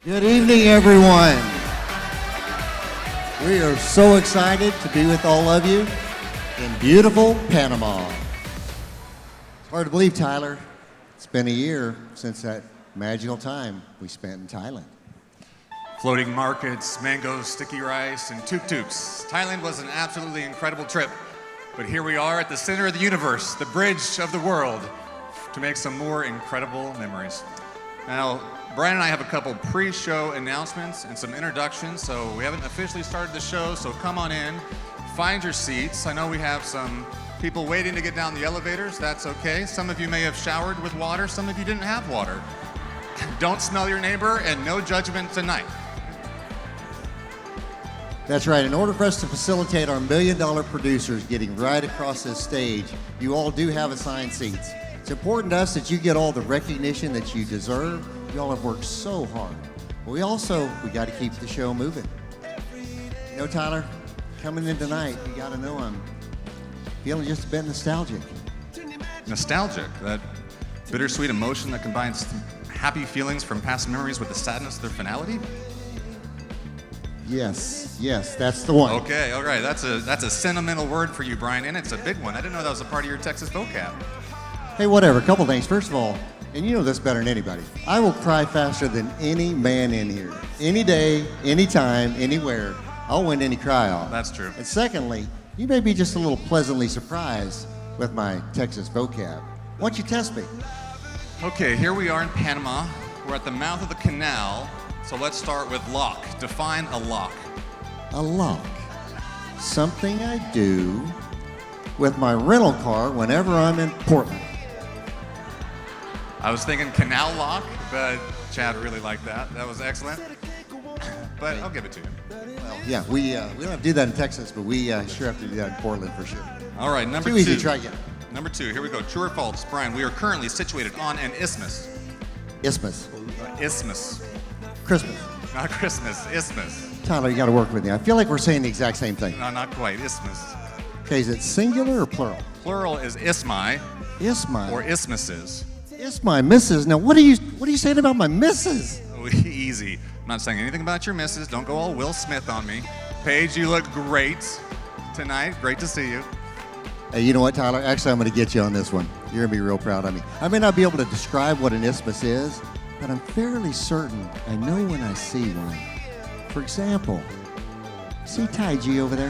Good evening, everyone. We are so excited to be with all of you in beautiful Panama. It's hard to believe, Tyler. It's been a year since that magical time we spent in Thailand. Floating markets, mangoes, sticky rice, and tuk-tuks. Thailand was an absolutely incredible trip. But here we are at the center of the universe, the bridge of the world, to make some more incredible memories. Now, Brian and I have a couple pre-show announcements and some introductions, so we haven't officially started the show, so come on in, find your seats. I know we have some people waiting to get down the elevators. That's okay. Some of you may have showered with water, some of you didn't have water. Don't smell your neighbor, and no judgment tonight. That's right. In order for us to facilitate our $1 million producers getting right across this stage, you all do have assigned seats. It's important to us that you get all the recognition that you deserve. You all have worked so hard. But we got to keep the show moving. You know, Tyler, coming in tonight, you got to know I'm feeling just a bit nostalgic. Nostalgic, that bittersweet emotion that combines happy feelings from past memories with the sadness of their finality? Yes, that's the one. Okay, all right. That's a sentimental word for you, Brian, and it's a big one. I didn't know that was a part of your Texas vocab. Hey, whatever, a couple things. First of all, and you know this better than anybody, I will cry faster than any man in here. Any day, anytime, anywhere, I'll win any cry-off. That's true. And secondly, you may be just a little pleasantly surprised with my Texas vocab. Why don't you test me? Okay, here we are in Panama. We're at the mouth of the canal. So let's start with lock. Define a lock. A lock. Something I do with my rental car whenever I'm in Portland. I was thinking canal lock, but Chad really liked that. That was excellent. But I'll give it to him. Well, yeah, we don't have to do that in Texas, but we sure have to do that in Portland for sure. All right, number Too two. easy, try again. Number two, here we go. True or false? Brian, we are currently situated on an isthmus. Isthmus. Isthmus. Christmas. Not Christmas, isthmus. Tyler, you got to work with me. I feel like we're saying the exact same thing. No, not quite. Isthmus. Okay, is it singular or plural? Plural is ismi Ismi. or isthmuses. Ismi, missus. Now, what are you saying about my missus? Easy. I'm not saying anything about your missus. Don't go all Will Smith on me. Paige, you look great tonight. Great to see you. Hey, you know what, Tyler? Actually, I'm going to get you on this one. You're going to be real proud of me. I may not be able to describe what an isthmus is, but I'm fairly certain I know when I see one. For example, see Ty G over there?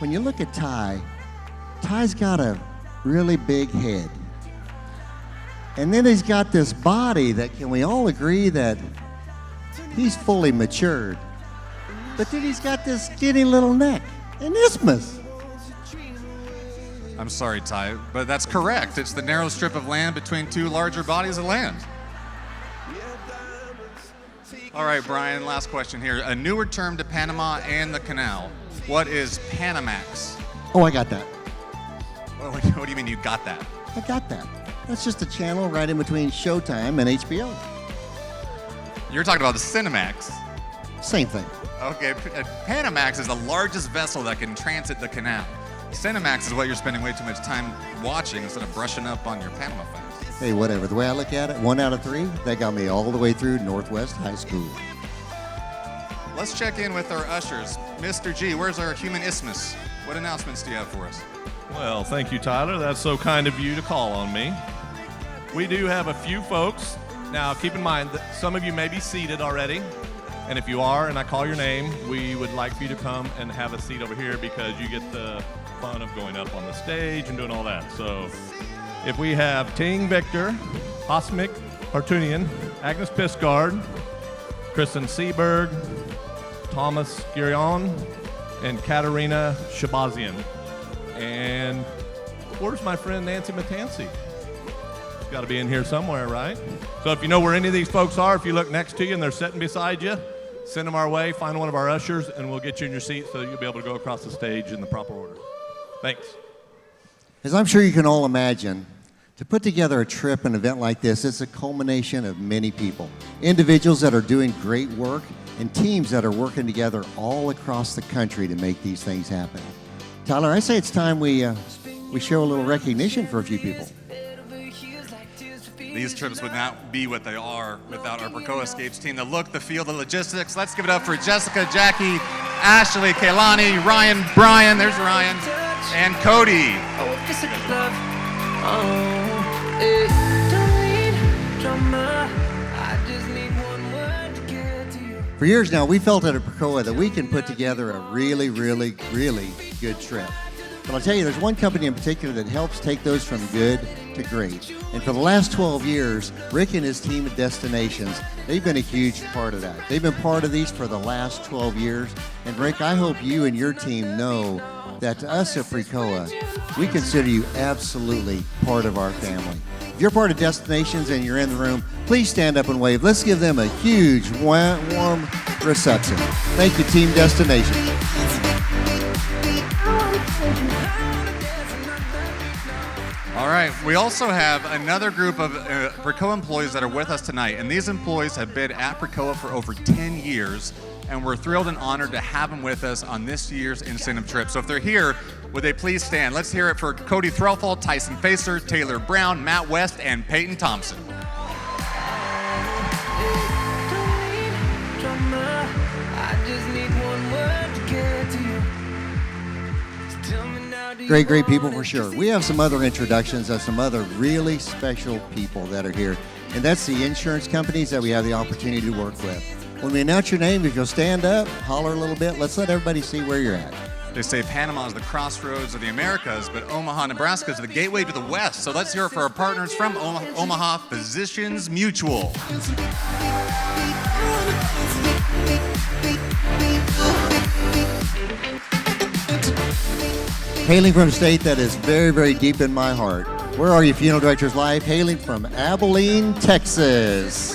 When you look at Ty's got a really big head. And then he's got this body that, can we all agree that he's fully matured? But then he's got this skinny little neck, an isthmus. I'm sorry, Ty, but that's correct. It's the narrow strip of land between two larger bodies of land. All right, Brian, last question here. A newer term to Panama and the canal. What is Panamax? Oh, I got that. What do you mean you got that? I got that. That's just a channel right in between Showtime and HBO. You're talking about the Cinemax. Same thing. Okay, Panamax is the largest vessel that can transit the canal. Cinemax is what you're spending way too much time watching instead of brushing up on your Panama facts. Hey, whatever. The way I look at it, 1 out of 3, that got me all the way through Northwest High School. Let's check in with our ushers. Mr. G, where's our human isthmus? What announcements do you have for us? Well, thank you, Tyler. That's so kind of you to call on me. We do have a few folks. Now, keep in mind that some of you may be seated already. And if you are, and I call your name, we would like for you to come and have a seat over here because you get the fun of going up on the stage and doing all that. So if we have Ting Victor, Hosmik Hartunian, Agnes Piscard, Kristen Seberg, Thomas Girion, and Katerina Shabazian. And where's my friend Nancy Matancy? She's got to be in here somewhere, right? So if you know where any of these folks are, if you look next to you and they're sitting beside you, send them our way, find one of our ushers, and we'll get you in your seat so that you'll be able to go across the stage in the proper order. Thanks. As I'm sure you can all imagine, to put together a trip, an event like this, it's a culmination of many people. Individuals that are doing great work and teams that are working together all across the country to make these things happen. Tyler, I say it's time we show a little recognition for a few people. These trips would not be what they are without our Precoa Escapes team. The look, the feel, the logistics. Let's give it up for Jessica, Jackie, Ashley, Kaylani, Ryan, Brian, there's Ryan, and Cody. Oh, this is love. Oh, don't need drama. I just need one word to get to you. For years now, we felt at Precoa that we can put together a really, really, really good trip. But I'll tell you, there's one company in particular that helps take those from good to great. And for the last 12 years, Rick and his team at Destinations, they've been a huge part of that. They've been part of these for the last 12 years. And Rick, I hope you and your team know that to us at Precoa, we consider you absolutely part of our family. If you're part of Destinations and you're in the room, please stand up and wave. Let's give them a huge, warm reception. Thank you, Team Destinations. All right, we also have another group of Precoa employees that are with us tonight, and these employees have been at Precoa for over 10 years, and we're thrilled and honored to have them with us on this year's incentive trip. So if they're here, would they please stand? Let's hear it for Cody Threlfall, Tyson Facer, Taylor Brown, Matt West, and Peyton Thompson. Great people for sure. We have some other introductions of some other really special people that are here, and that's the insurance companies that we have the opportunity to work with. When we announce your name, if you'll stand up, holler a little bit, let's let everybody see where you're at. They say Panama is the crossroads of the Americas, but Omaha, Nebraska is the gateway to the West. So let's hear it for our partners from Omaha, Physicians Mutual. Hailing from a state that is very, very deep in my heart. Where are you, Funeral Directors Live? Hailing from Abilene, Texas.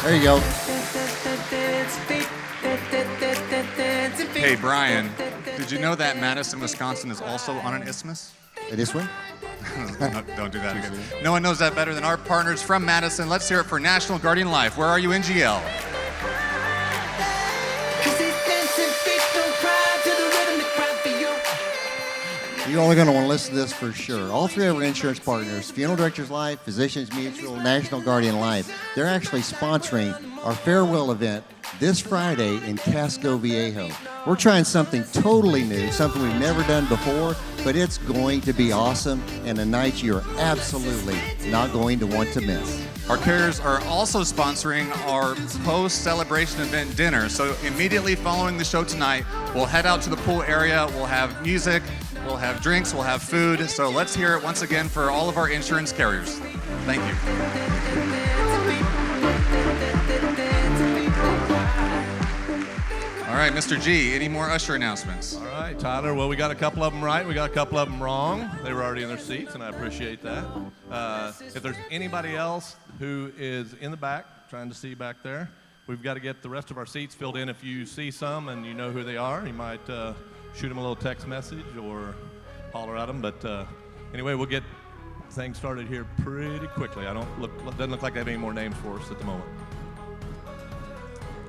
There you go. Hey, Brian, did you know that Madison, Wisconsin is also on an isthmus? This one? No, don't do that again. No one knows that better than our partners from Madison. Let's hear it for National Guardian Life. Where are you, NGL? You're only going to want to listen to this for sure. All three of our insurance partners, Funeral Directors Life, Physicians Mutual, National Guardian Life, they're actually sponsoring our farewell event this Friday in Casco Viejo. We're trying something totally new, something we've never done before, but it's going to be awesome and a night you're absolutely not going to want to miss. Our carriers are also sponsoring our post-celebration event dinner. So immediately following the show tonight, we'll head out to the pool area. We'll have music, we'll have drinks, we'll have food. So let's hear it once again for all of our insurance carriers. Thank you. All right, Mr. G, any more usher announcements? All right, Tyler. Well, we got a couple of them right. We got a couple of them wrong. They were already in their seats, and I appreciate that. If there's anybody else who is in the back, trying to see back there, we've got to get the rest of our seats filled in. If you see some and you know who they are, you might shoot them a little text message or holler at them. But anyway, we'll get things started here pretty quickly. Doesn't look like they have any more names for us at the moment.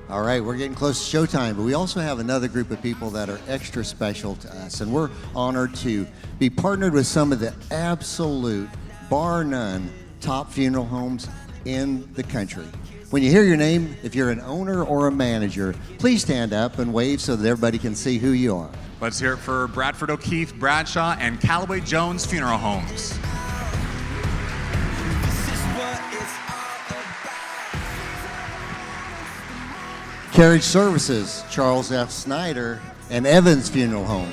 All right, we're getting close to showtime, but we also have another group of people that are extra special to us, and we're honored to be partnered with some of the absolute, bar none, top funeral homes in the country. When you hear your name, if you're an owner or a manager, please stand up and wave so that everybody can see who you are. Let's hear it for Bradford O'Keefe, Bradshaw, and Callaway Jones Funeral Homes. Carriage Services, Charles F. Snyder, and Evans Funeral Homes.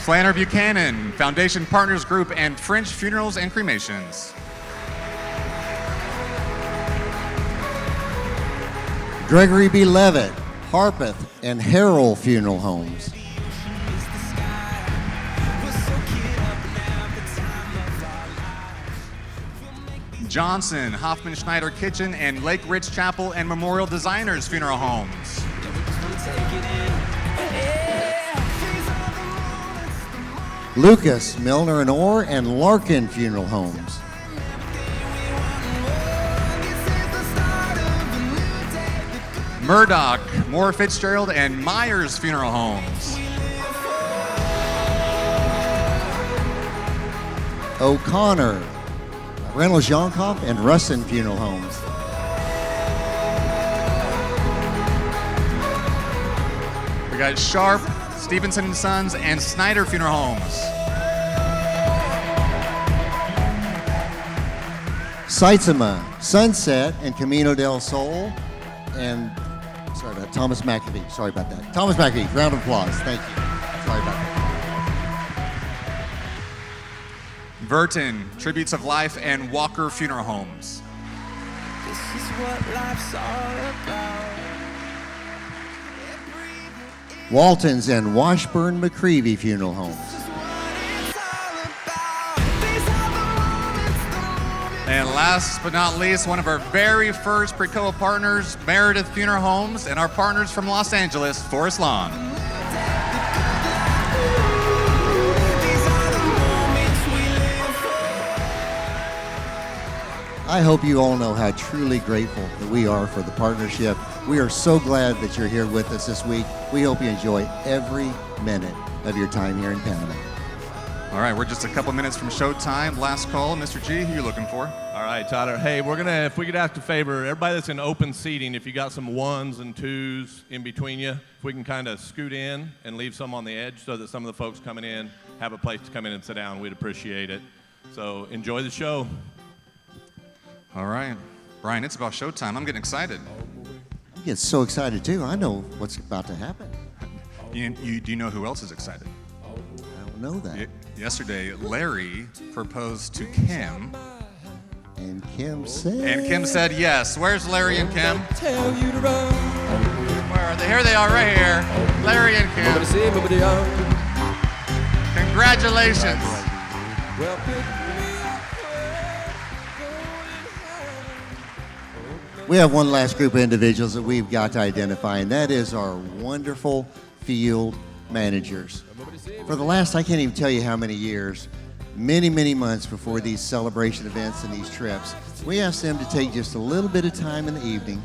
Flanner Buchanan, Foundation Partners Group, and French Funerals and Cremations. Gregory B. Levitt, Harpeth, and Harrell Funeral Homes. Johnson, Hoffman Schneider Kitchen, and Lake Ridge Chapel and Memorial Designers Funeral Homes. Lucas, Milner and Orr, and Larkin Funeral Homes. Murdoch, Moore Fitzgerald, and Myers Funeral Homes. O'Connor, Reynolds Yonkhoff, and Russin Funeral Homes. We got Sharp, Stevenson and Sons, and Snyder Funeral Homes. Saitzema, Sunset, and Camino del Sol, and Thomas McAfee. Sorry about that. Thomas McAfee, round of applause. Thank you. Sorry about that. Burton, Tributes of Life, and Walker Funeral Homes. This is what life's all about. Waltons and Washburn McCreevy Funeral Homes. And last but not least, one of our very first Precoa partners, Meredith Funeral Homes, and our partners from Los Angeles, Forest Lawn. I hope you all know how truly grateful that we are for the partnership. We are so glad that you're here with us this week. We hope you enjoy every minute of your time here in Panama. All right, we're just a couple minutes from showtime. Last call, Mr. G, who you looking for? All right, Tyler. Hey, if we could ask a favor, everybody that's in open seating, if you got some ones and twos in between you, if we can kind of scoot in and leave some on the edge so that some of the folks coming in have a place to come in and sit down, we'd appreciate it. So enjoy the show. All right. Brian, it's about showtime. I'm getting excited. I get so excited too. I know what's about to happen. Do you know who else is excited? I don't know that. Yesterday, Larry proposed to Kim. And Kim said... And Kim said yes. Where's Larry and Kim? Tell you to run. Where are they? Here they are right here. Larry and Kim. Congratulations. Well, We have one last group of individuals that we've got to identify, and that is our wonderful field managers. For the last, I can't even tell you how many years, many, many months before these celebration events and these trips, we ask them to take just a little bit of time in the evening,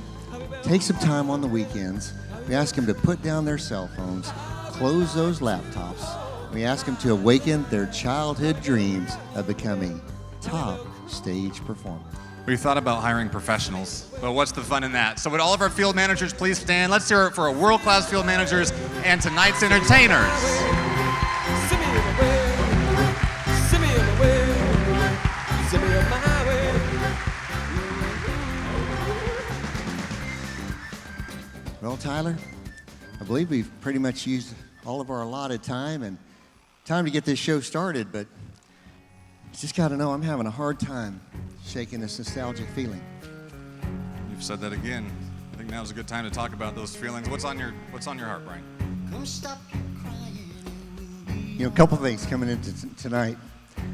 take some time on the weekends. We ask them to put down their cell phones, close those laptops. We ask them to awaken their childhood dreams of becoming top stage performers. We thought about hiring professionals, but what's the fun in that? So would all of our field managers please stand? Let's hear it for our world-class field managers and tonight's entertainers. send me on my way. Send me on my way. Send me on my way. Well, Tyler, I believe we've pretty much used all of our allotted time and time to get this show started, but you just got to know I'm having a hard time shaking this nostalgic feeling. You've said that again. I think now's a good time to talk about those feelings. What's on your heart, Brian? You know, a couple things coming into tonight.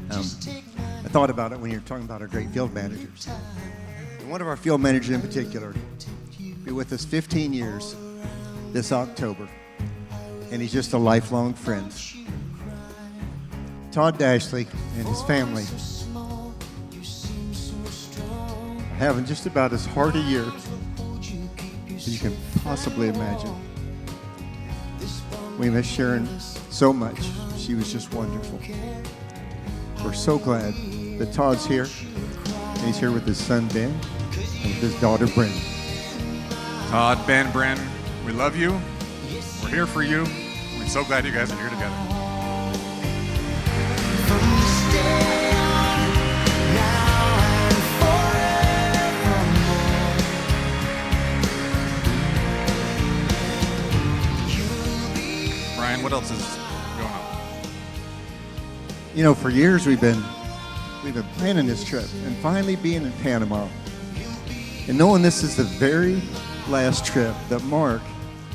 I thought about it when you were talking about our great field managers. And one of our field managers in particular will be with us 15 years this October, and he's just a lifelong friend. Todd Dashley and his family are having just about as hard a year as you can possibly imagine. We miss Sharon so much. She was just wonderful. We're so glad that Todd's here. And he's here with his son, Ben, and with his daughter, Bryn. Todd, Ben, Bren, we love you. We're here for you. We're so glad you guys are here together. Brian, what else is going on? You know, for years we've been planning this trip, and finally being in Panama, and knowing this is the very last trip that Mark,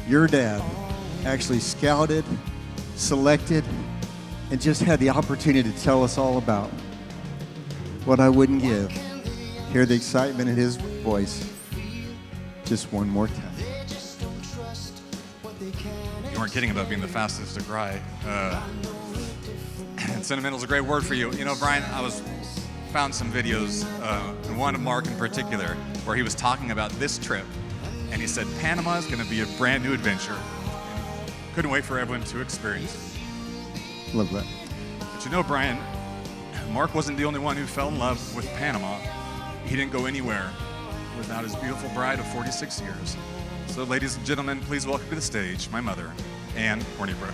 your dad, actually scouted, selected, and just had the opportunity to tell us all about. What I wouldn't give. Hear the excitement in his voice just one more time. You weren't kidding about being the fastest to cry. Sentimental is a great word for you. You know, Brian, found some videos, and one of Mark in particular, where he was talking about this trip, and he said Panama is going to be a brand new adventure. Couldn't wait for everyone to experience it. Love that. But you know, Brian, Mark wasn't the only one who fell in love with Panama. He didn't go anywhere without his beautiful bride of 46 years. So ladies and gentlemen, please welcome to the stage my mother, Anne Hornibrook.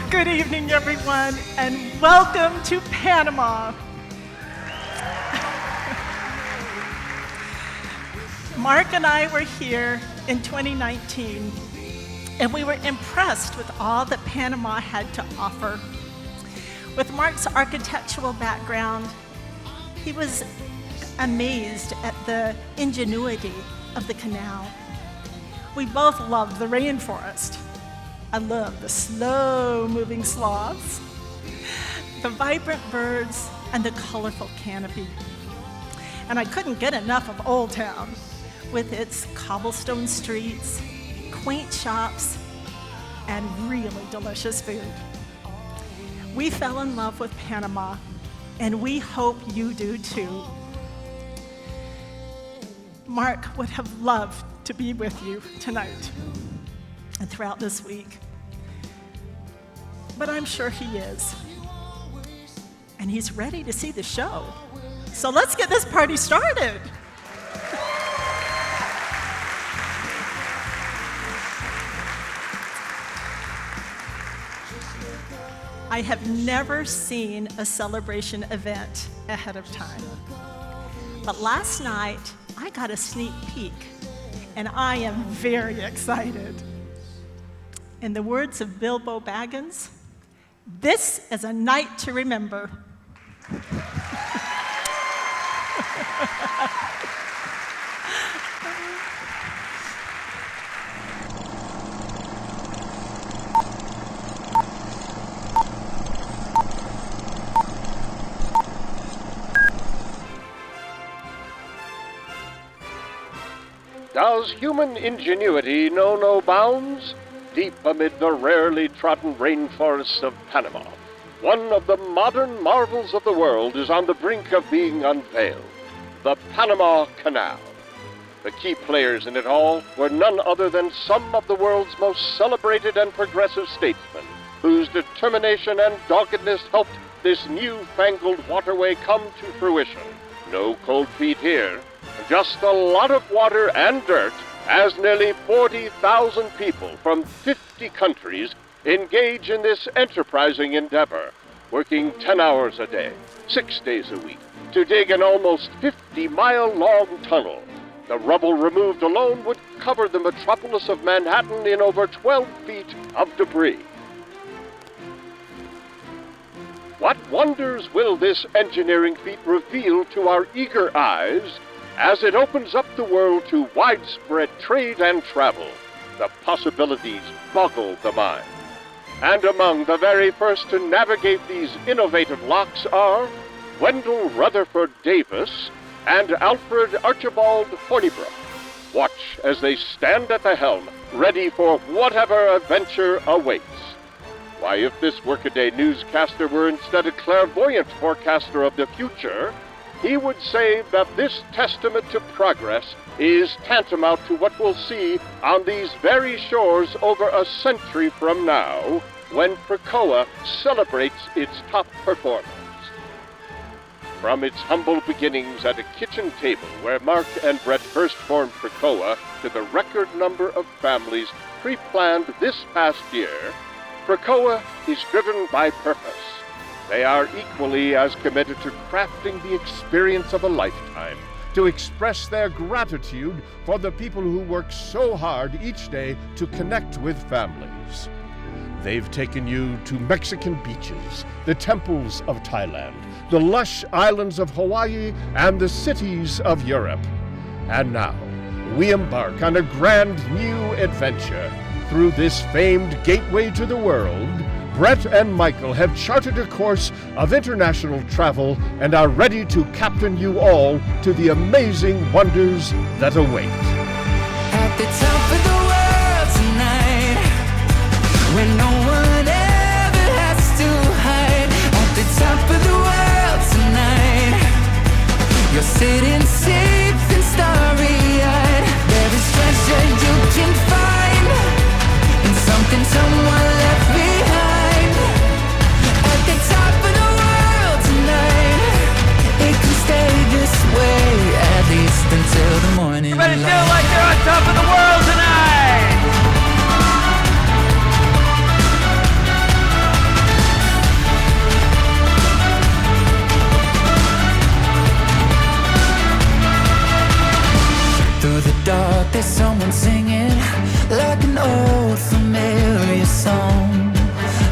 Good evening, everyone, and welcome to Panama. Mark and I were here in 2019, and we were impressed with all that Panama had to offer. With Mark's architectural background, he was amazed at the ingenuity of the canal. We both loved the rainforest. I love the slow-moving sloths, the vibrant birds, and the colorful canopy. And I couldn't get enough of Old Town, with its cobblestone streets, quaint shops, and really delicious food. We fell in love with Panama, and we hope you do too. Mark would have loved to be with you tonight and throughout this week. But I'm sure he is. And he's ready to see the show. So let's get this party started. I have never seen a celebration event ahead of time. But last night, I got a sneak peek, and I am very excited. In the words of Bilbo Baggins, this is a night to remember. Does human ingenuity know no bounds? Deep amid the rarely trodden rainforests of Panama, one of the modern marvels of the world is on the brink of being unveiled: the Panama Canal. The key players in it all were none other than some of the world's most celebrated and progressive statesmen, whose determination and doggedness helped this newfangled waterway come to fruition. No cold feet here, just a lot of water and dirt, as nearly 40,000 people from 50 countries engage in this enterprising endeavor, working 10 hours a day, 6 days a week, to dig an almost 50-mile-long tunnel. The rubble removed alone would cover the metropolis of Manhattan in over 12 feet of debris. What wonders will this engineering feat reveal to our eager eyes as it opens up the world to widespread trade and travel? The possibilities boggle the mind. And among the very first to navigate these innovative locks are Wendell Rutherford Davis and Alfred Archibald Hornibrook. Watch as they stand at the helm, ready for whatever adventure awaits. Why, if this workaday newscaster were instead a clairvoyant forecaster of the future, he would say that this testament to progress is tantamount to what we'll see on these very shores over a century from now, when Precoa celebrates its top performance. From its humble beginnings at a kitchen table where Mark and Brett first formed Precoa to the record number of families pre-planned this past year, Precoa is driven by purpose. They are equally as committed to crafting the experience of a lifetime, to express their gratitude for the people who work so hard each day to connect with families. They've taken you to Mexican beaches, the temples of Thailand, the lush islands of Hawaii, and the cities of Europe. And now, we embark on a grand new adventure through this famed gateway to the world, Brett and Michael have charted a course of international travel and are ready to captain you all to the amazing wonders that await. At the top of the world tonight, where no one ever has to hide. At the top of the world tonight, you're sitting safe and starry-eyed. There is treasure you can find, and something someone left behind. At the top of the world tonight, it can stay this way, at least until the morning light. Everybody feel like they're on top of the world tonight! Through the dark there's someone singing, like an old familiar song.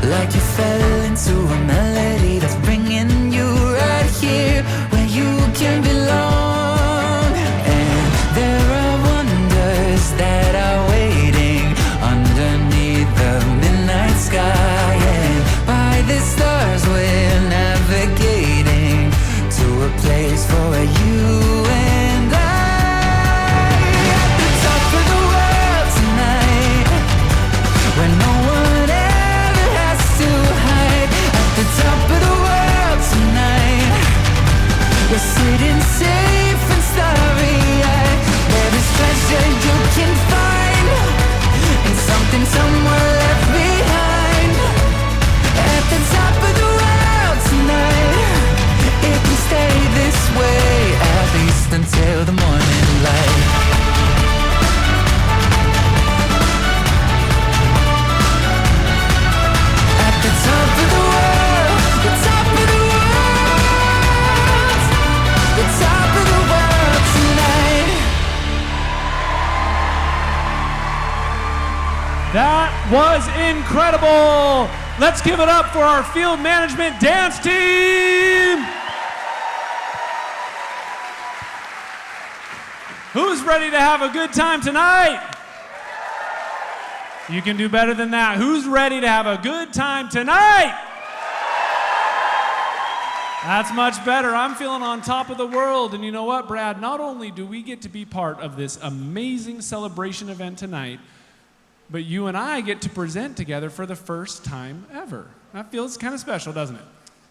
Like you fell into a melody that's bringing you right here where you can belong. And there are wonders that are waiting underneath the midnight sky. And by the stars we're navigating to a place for you and I. Where no one ever has to hide. At the top of the world tonight, we're sitting safe and starry-eyed. There is treasure you can find, and something somewhere left behind. At the top of the world tonight, it can stay this way, at least until the morning light. Top of the world, the top of the world, the top of the world tonight. That was incredible! Let's give it up for our field management dance team! Who's ready to have a good time tonight? You can do better than that. Who's ready to have a good time tonight? That's much better. I'm feeling on top of the world. And you know what, Brad? Not only do we get to be part of this amazing celebration event tonight, but you and I get to present together for the first time ever. That feels kind of special, doesn't it?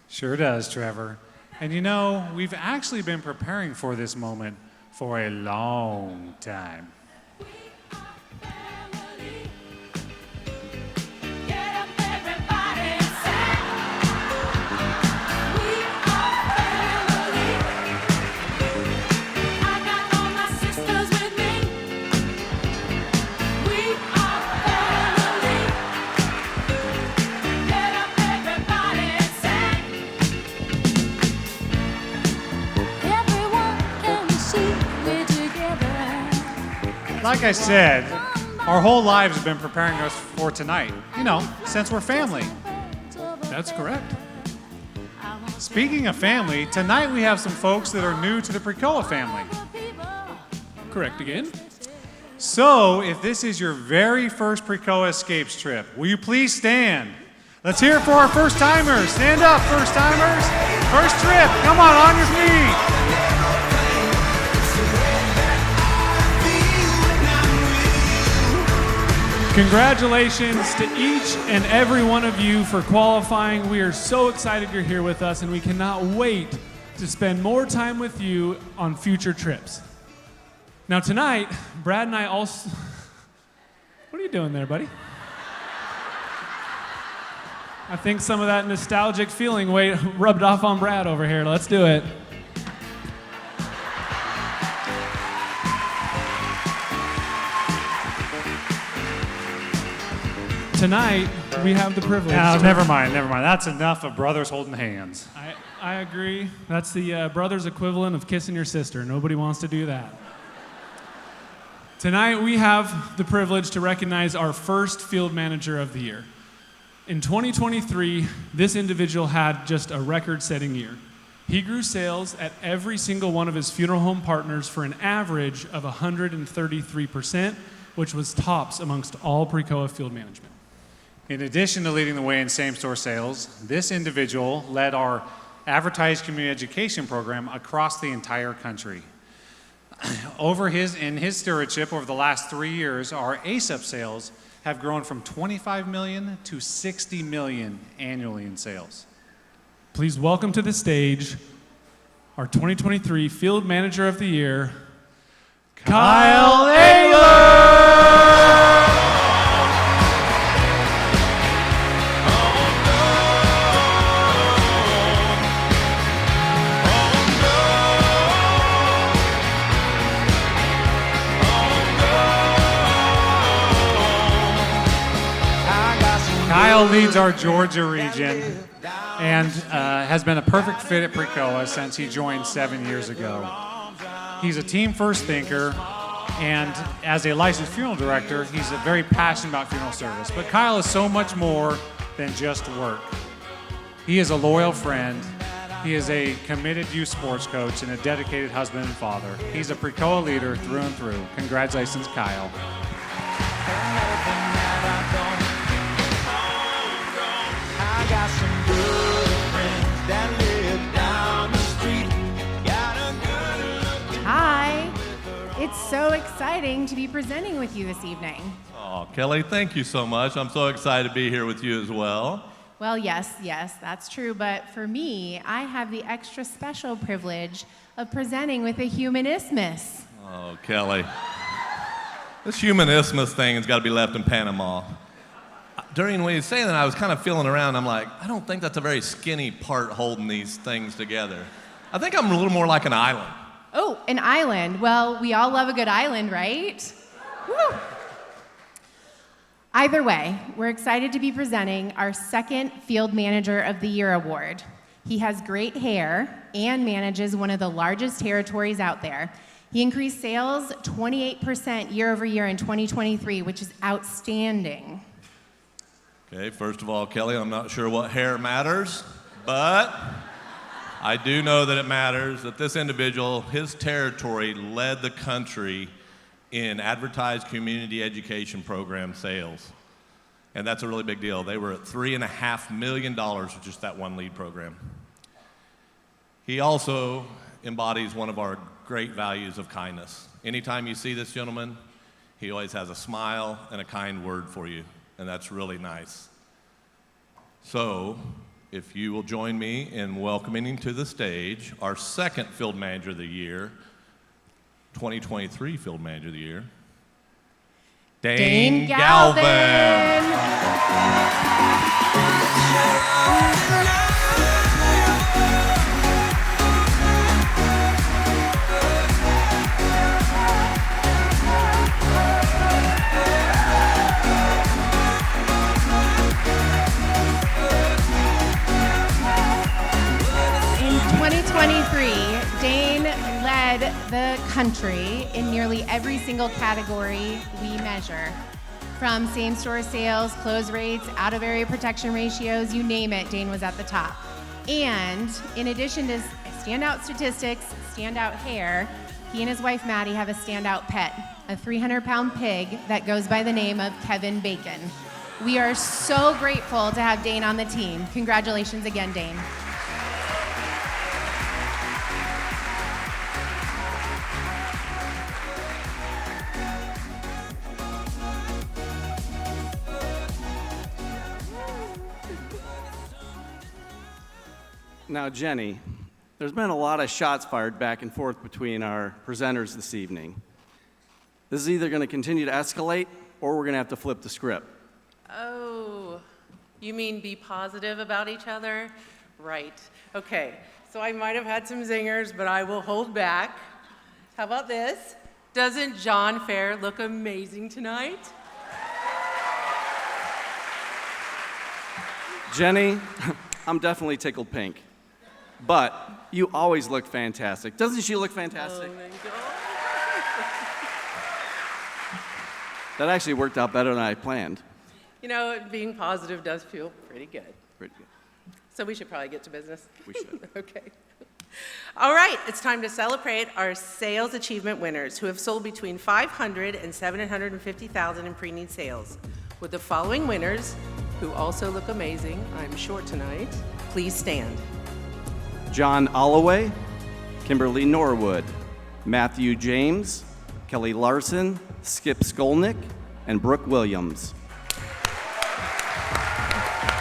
Sure does, Trevor. And you know, we've actually been preparing for this moment for a long time. Like I said, our whole lives have been preparing us for tonight. You know, since we're family. That's correct. Speaking of family, tonight we have some folks that are new to the Precoa family. Correct again. So, if this is your very first Precoa Escapes trip, will you please stand? Let's hear it for our first timers. Stand up, first timers. First trip, come on your feet. Congratulations to each and every one of you for qualifying. We are so excited you're here with us, and we cannot wait to spend more time with you on future trips. Now tonight, Brad and I also... What are you doing there, buddy? I think some of that nostalgic feeling rubbed off on Brad over here. Let's do it. Tonight, we have the privilege. No, never mind. That's enough of brothers holding hands. I agree. That's the brother's equivalent of kissing your sister. Nobody wants to do that. Tonight, we have the privilege to recognize our first field manager of the year. In 2023, this individual had just a record-setting year. He grew sales at every single one of his funeral home partners for an average of 133%, which was tops amongst all Precoa field management. In addition to leading the way in same-store sales, this individual led our advertised community education program across the entire country. In his stewardship over the last 3 years, our ASAP sales have grown from 25 million to 60 million annually in sales. Please welcome to the stage our 2023 Field Manager of the Year, Kyle Ayler! Kyle leads our Georgia region and has been a perfect fit at Precoa since he joined 7 years ago. He's a team-first thinker, and as a licensed funeral director, he's very passionate about funeral service. But Kyle is so much more than just work. He is a loyal friend. He is a committed youth sports coach and a dedicated husband and father. He's a Precoa leader through and through. Congratulations, Kyle. Hi, it's so exciting to be presenting with you this evening. Oh, Kelly, thank you so much. I'm so excited to be here with you as well. Well, yes, that's true, but for me, I have the extra special privilege of presenting with a humanismus. Oh, Kelly. This humanismus thing has got to be left in Panama. During when he was saying that, I was kind of feeling around. I'm like, I don't think that's a very skinny part holding these things together. I think I'm a little more like an island. Oh, an island. Well, we all love a good island, right? Woo! Either way, we're excited to be presenting our second Field Manager of the Year award. He has great hair and manages one of the largest territories out there. He increased sales 28% year over year in 2023, which is outstanding. Okay, first of all, Kelly, I'm not sure what hair matters, but I do know that it matters that this individual, his territory led the country in advertised community education program sales. And that's a really big deal. They were at $3.5 million with just that one lead program. He also embodies one of our great values of kindness. Anytime you see this gentleman, he always has a smile and a kind word for you. And that's really nice. So, if you will join me in welcoming to the stage our second Field Manager of the Year, 2023 Field Manager of the Year, Dane Galvin. Dane led the country in nearly every single category we measure. From same-store sales, close rates, out-of-area protection ratios, you name it, Dane was at the top. And in addition to standout statistics, standout hair, he and his wife Maddie have a standout pet, a 300-pound pig that goes by the name of Kevin Bacon. We are so grateful to have Dane on the team. Congratulations again, Dane. Now, Jenny, there's been a lot of shots fired back and forth between our presenters this evening. This is either going to continue to escalate or we're going to have to flip the script. Oh, you mean be positive about each other? Right. Okay, so I might have had some zingers, but I will hold back. How about this? Doesn't John Fair look amazing tonight? Jenny, I'm definitely tickled pink. But you always look fantastic. Doesn't she look fantastic? Oh, thank you. That actually worked out better than I planned. You know, being positive does feel pretty good. Pretty good. So we should probably get to business. We should. Okay. All right, it's time to celebrate our sales achievement winners who have sold between $500,000 and $750,000 in pre-need sales. With the following winners, who also look amazing. I'm short tonight. Please stand. John Holloway, Kimberly Norwood, Matthew James, Kelly Larson, Skip Skolnick, and Brooke Williams.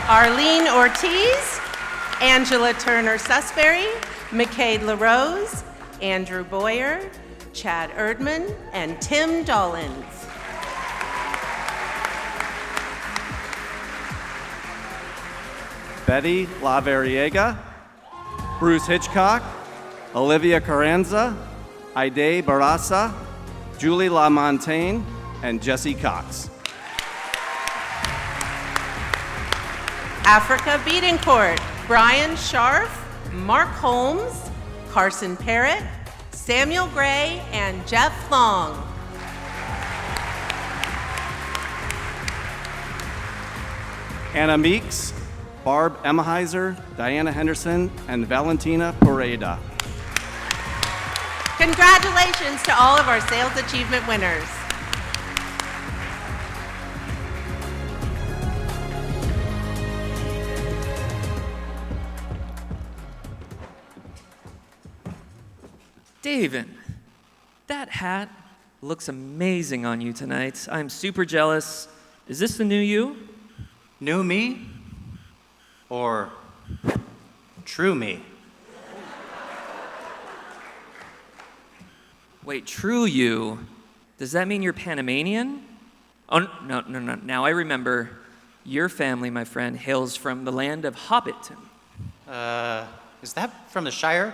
Arlene Ortiz, Angela Turner Susbury, McCade LaRose, Andrew Boyer, Chad Erdman, and Tim Dollins. Betty LaVerriega, Bruce Hitchcock, Olivia Carranza, Aide Barasa, Julie LaMontagne, and Jesse Cox. Africa Beatoncourt, Brian Scharf, Mark Holmes, Carson Parrott, Samuel Gray, and Jeff Long. Anna Meeks, Barb Emheiser, Diana Henderson, and Valentina Poreda. Congratulations to all of our sales achievement winners. David, that hat looks amazing on you tonight. I'm super jealous. Is this the new you? New me? Or true me? Wait, true you? Does that mean you're Panamanian? Oh, no. Now I remember. Your family, my friend, hails from the land of Hobbiton. Is that from the Shire?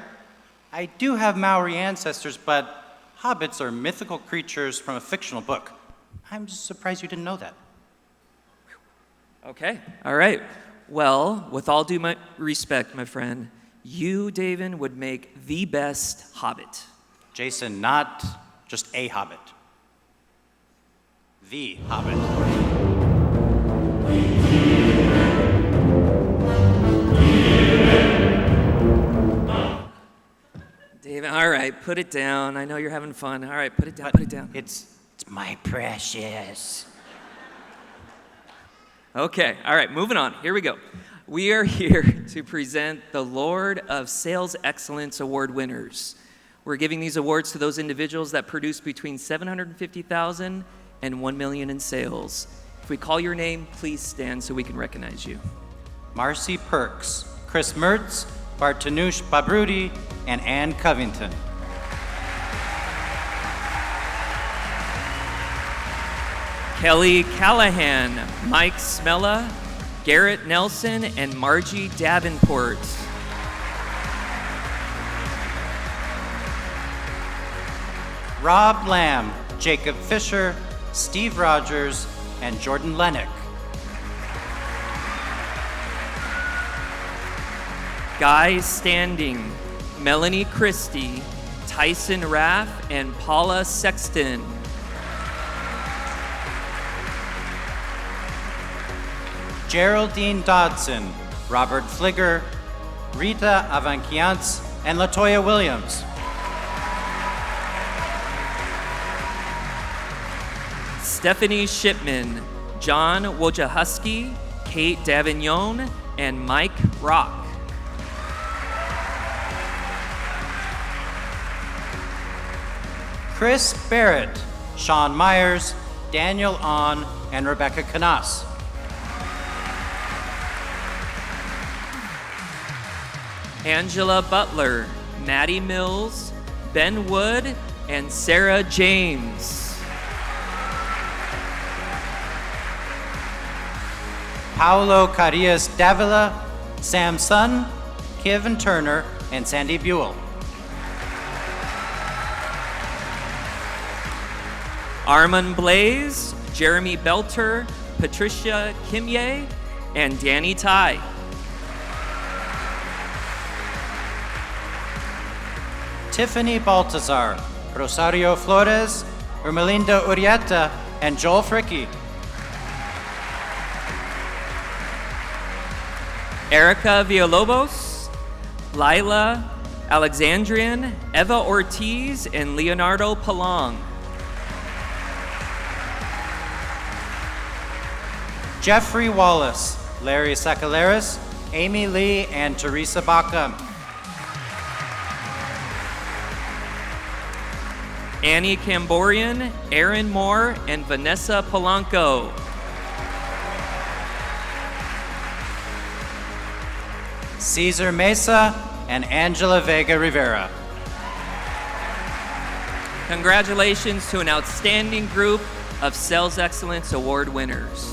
I do have Maori ancestors, but hobbits are mythical creatures from a fictional book. I'm just surprised you didn't know that. Okay, all right. Well, with all due respect, my friend, you, David, would make the best hobbit. Jason, not just a hobbit. The hobbit. David, all right, put it down. I know you're having fun. All right, put it down, put it down. It's my precious. Okay, all right, moving on. Here we go. We are here to present the Lord of Sales Excellence Award winners. We're giving these awards to those individuals that produce between $750,000 and $1 million in sales. If we call your name, please stand so we can recognize you. Marcy Perks, Chris Mertz, Bartanush Babrudi, and Ann Covington. Kelly Callahan, Mike Smella, Garrett Nelson, and Margie Davenport. Rob Lamb, Jacob Fisher, Steve Rogers, and Jordan Lennox. Guy Standing, Melanie Christie, Tyson Raff, and Paula Sexton. Geraldine Dodson, Robert Fligger, Rita Avankiance, and Latoya Williams. Stephanie Shipman, John Wojciechowski, Kate Davignon, and Mike Rock. Chris Barrett, Sean Myers, Daniel Ahn, and Rebecca Canas. Angela Butler, Maddie Mills, Ben Wood, and Sarah James. Paulo Carias Davila, Sam Sun, Kevin Turner, and Sandy Buell. Armand Blaze, Jeremy Belter, Patricia Kimye, and Danny Tai. Tiffany Baltazar, Rosario Flores, Ermelinda Urieta, and Joel Fricke. Erica Villalobos, Lila Alexandrian, Eva Ortiz, and Leonardo Palong. Jeffrey Wallace, Larry Sakalaris, Amy Lee, and Teresa Backham. Annie Camborian, Aaron Moore, and Vanessa Polanco. Cesar Mesa and Angela Vega Rivera. Congratulations to an outstanding group of Sales Excellence Award winners.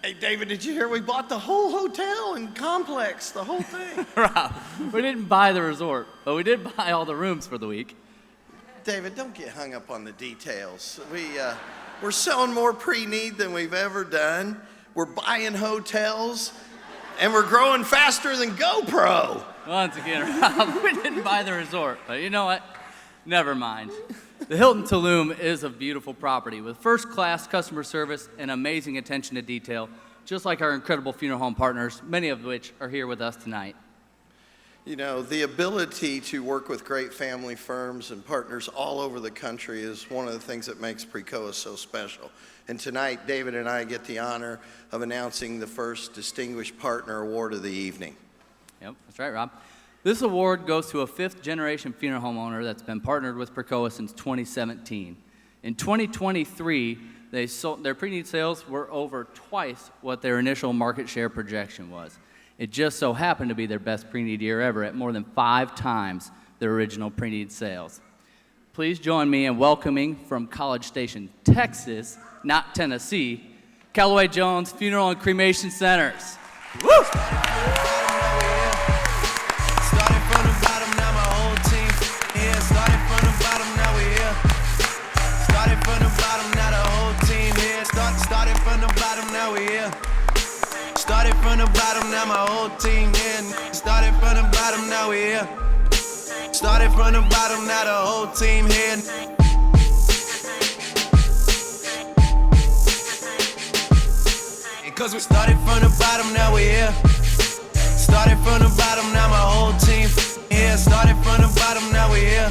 Hey, David, did you hear we bought the whole hotel and complex, the whole thing? Rob, we didn't buy the resort, but we did buy all the rooms for the week. David, don't get hung up on the details. We're selling more pre-need than we've ever done. We're buying hotels, and we're growing faster than GoPro. Once again, Rob, we didn't buy the resort, but you know what? Never mind. The Hilton Tulum is a beautiful property with first-class customer service and amazing attention to detail, just like our incredible funeral home partners, many of which are here with us tonight. You know, the ability to work with great family firms and partners all over the country is one of the things that makes Precoa so special. And tonight, David and I get the honor of announcing the first Distinguished Partner Award of the evening. Yep, that's right, Rob. This award goes to a fifth-generation funeral home owner that's been partnered with Precoa since 2017. In 2023, their pre-need sales were over twice what their initial market share projection was. It just so happened to be their best pre-need year ever at more than 5 times their original pre-need sales. Please join me in welcoming from College Station, Texas, not Tennessee, Callaway Jones Funeral and Cremation Centers. Woo! Started from the bottom, now my whole team here. Started from the bottom, now we here. Started from the bottom, now the whole team here. Started from the bottom, now we here. Started from the bottom, now my whole team here. Started from the bottom, now we here. Started from the bottom, now the whole team here. Cause we started from the bottom, now we here. Started from the bottom, now my whole team here. Started from the bottom, now we here.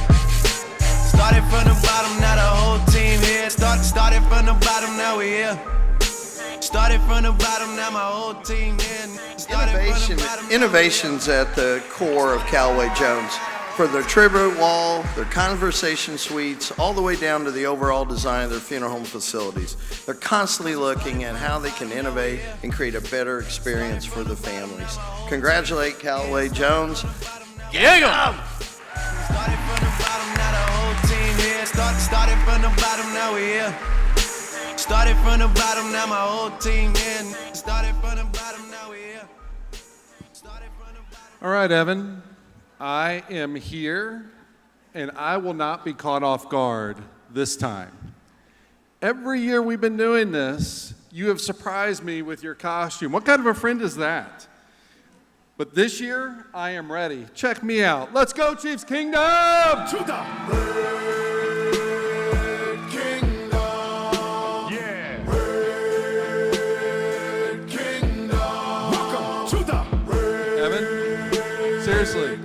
Started from the bottom, now the whole team here. Started from the bottom, now we here. Started from the bottom, now my whole team here. Innovation's at the core of Callaway Jones. For their tribute wall, their conversation suites, all the way down to the overall design of their funeral home facilities. They're constantly looking at how they can innovate and create a better experience for the families. Congratulate Callaway Jones. Yeah! Started from the bottom, now the whole team here. Started from the bottom, now we here. Started from the bottom, now my whole team here. Started from the bottom, now we here. All right, Evan. I am here, and I will not be caught off guard this time. Every year we've been doing this, you have surprised me with your costume. What kind of a friend is that? But this year, I am ready. Check me out. Let's go, Chiefs Kingdom! To the seriously.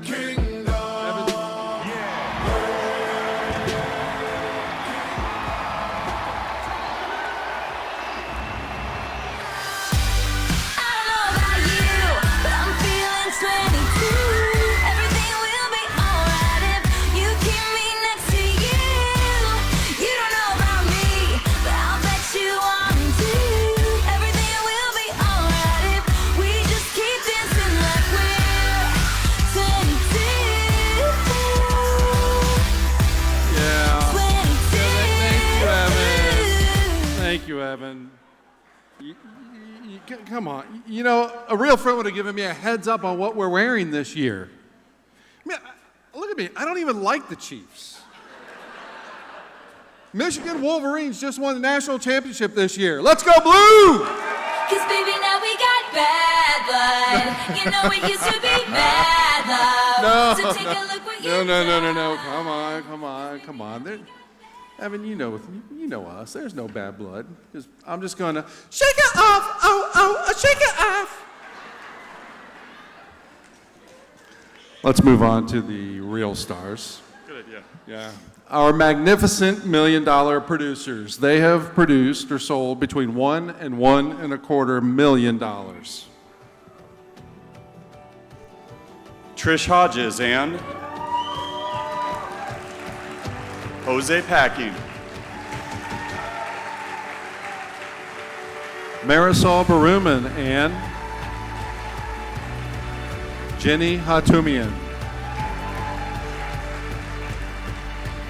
Thank you, Evan. Come on. You know, a real friend would have given me a heads up on what we're wearing this year. I mean, look at me. I don't even like the Chiefs. Michigan Wolverines just won the national championship this year. Let's go Blue! Cause baby, now we got bad blood. You know it used to be bad love. So take a look what No. Come on. Evan, you know us. There's no bad blood. I'm just going to shake it off. Shake it off. Let's move on to the real stars. Good idea. Yeah. Our magnificent $1 million producers. They have produced or sold between $1 and $1.25 million. Trish Hodges and Jose Packing. Marisol Baruman and Jenny Hatumian.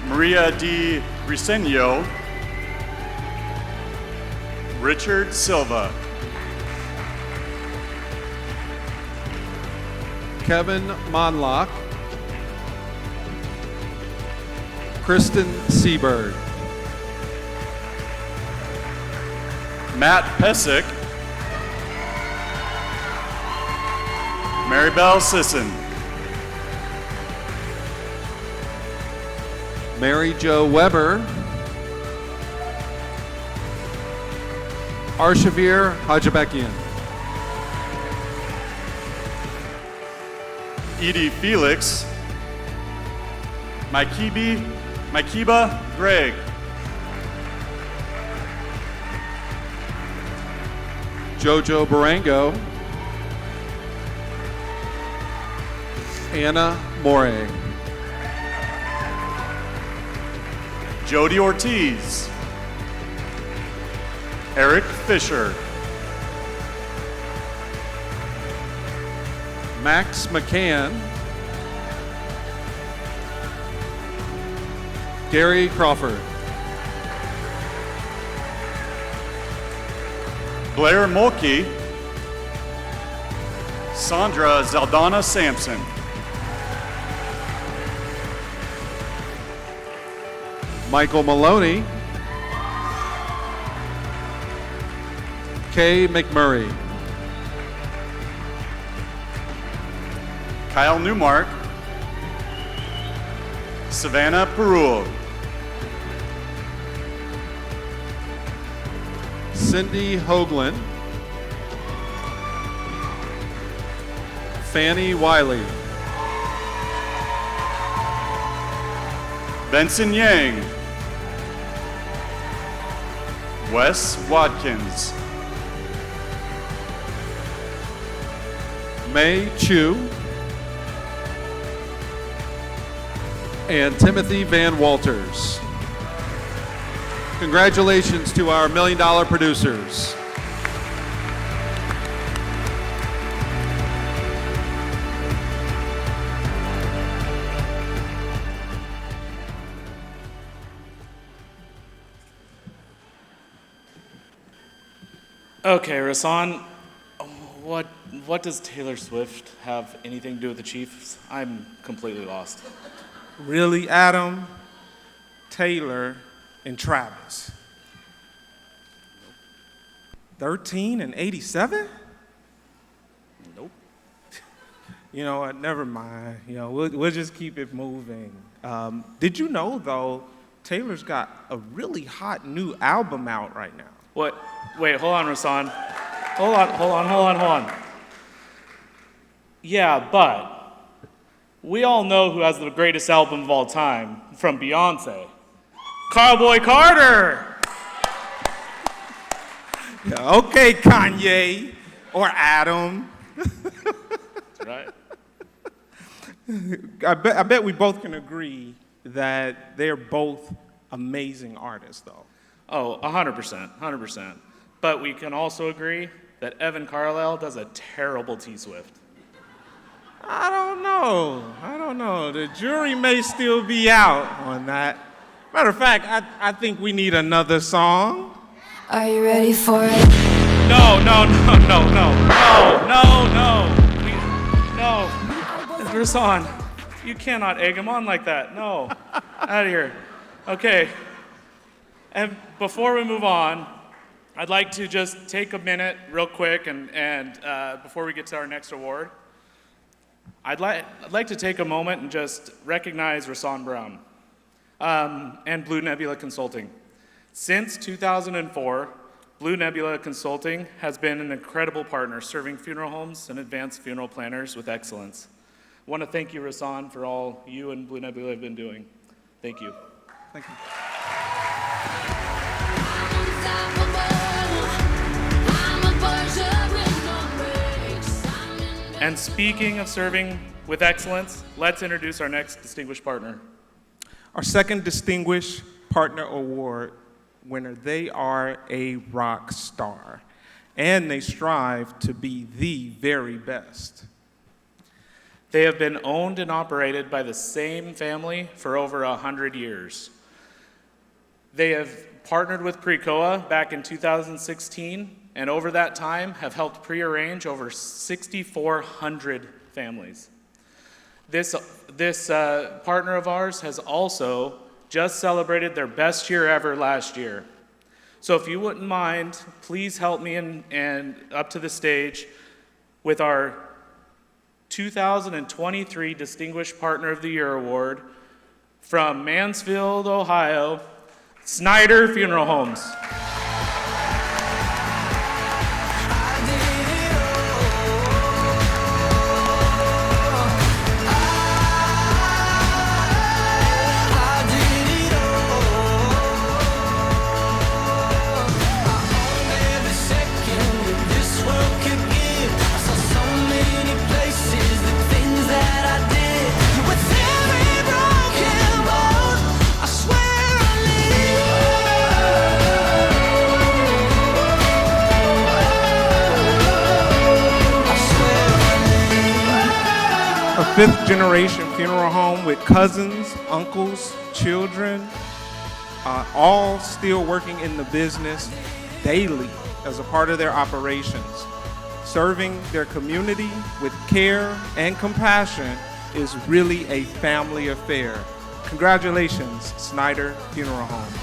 Maria Di Briseño. Richard Silva. Kevin Monlock. Kristen Seabird. Matt Pesic. Maribel Sisson. Mary Jo Weber. Arshavir Hajabekian. Edie Felix. Maikiba Greg. Jojo Barango. Anna Morey. Jody Ortiz. Eric Fisher. Max McCann. Gary Crawford. Blair Mulkey. Sandra Zaldana Sampson. Michael Maloney. Kay McMurray. Kyle Newmark. Savannah Perul. Cindy Hoagland. Fanny Wiley. Benson Yang. Wes Watkins. May Chu. And Timothy Van Walters. Congratulations to our $1 Million producers. Okay, Rasan, what does Taylor Swift have anything to do with the Chiefs? I'm completely lost. Really, Adam, Taylor, and Travis? 13 and 87? Nope. You know what? Never mind. You know, we'll just keep it moving. Did you know though, Taylor's got a really hot new album out right now? What? Wait, hold on, Rasan. Hold on. Yeah, but we all know who has the greatest album of all time from Beyonce. Cowboy Carter! Yeah, okay, Kanye or Adam. That's right. I bet we both can agree that they're both amazing artists, though. Oh, 100%. But we can also agree that Evan Carlisle does a terrible T-Swift. I don't know. The jury may still be out on that. Matter of fact, I think we need another song. Are you ready for it? No. Rasan, you cannot egg him on like that. No. Out of here. Okay. And before we move on, I'd like to just take a minute real quick and before we get to our next award, I'd like to take a moment and just recognize Rasan Brown and Blue Nebula Consulting. Since 2004, Blue Nebula Consulting has been an incredible partner serving funeral homes and advanced funeral planners with excellence. I want to thank you, Rasan, for all you and Blue Nebula have been doing. Thank you. Thank you. And speaking of serving with excellence, let's introduce our next distinguished partner. Our second Distinguished Partner Award winner, they are a rock star, and they strive to be the very best. They have been owned and operated by the same family for over 100 years. They have partnered with Precoa back in 2016, and over that time have helped pre-arrange over 6,400 families. This partner of ours has also just celebrated their best year ever last year. So if you wouldn't mind, please help me and up to the stage with our 2023 Distinguished Partner of the Year Award from Mansfield, Ohio, Snyder Funeral Homes. fifth generation funeral home with cousins, uncles, children, all still working in the business daily as a part of their operations. Serving their community with care and compassion is really a family affair. Congratulations, Snyder Funeral Homes.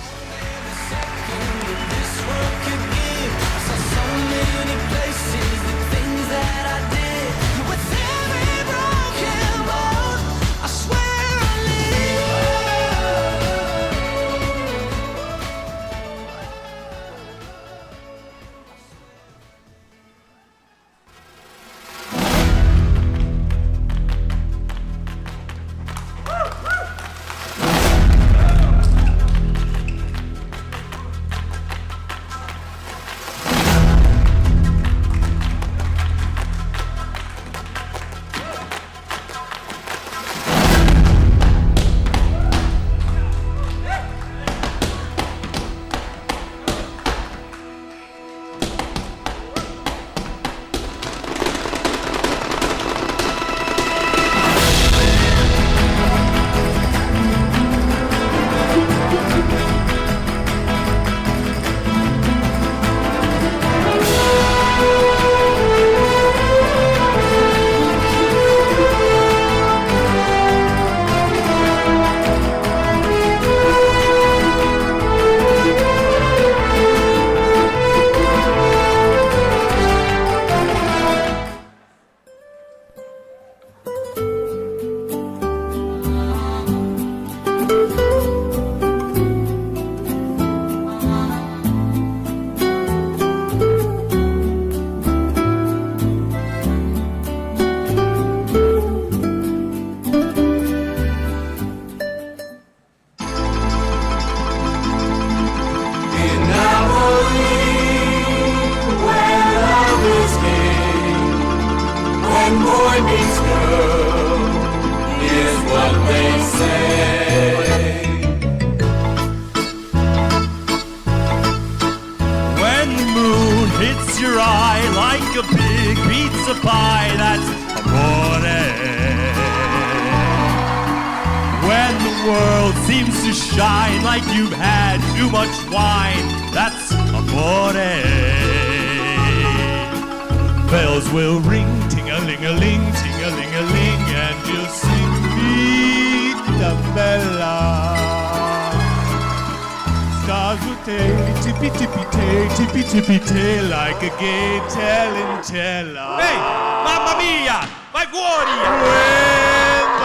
Like a gay telling-teller. Hey, mamma mia, vai fuori! When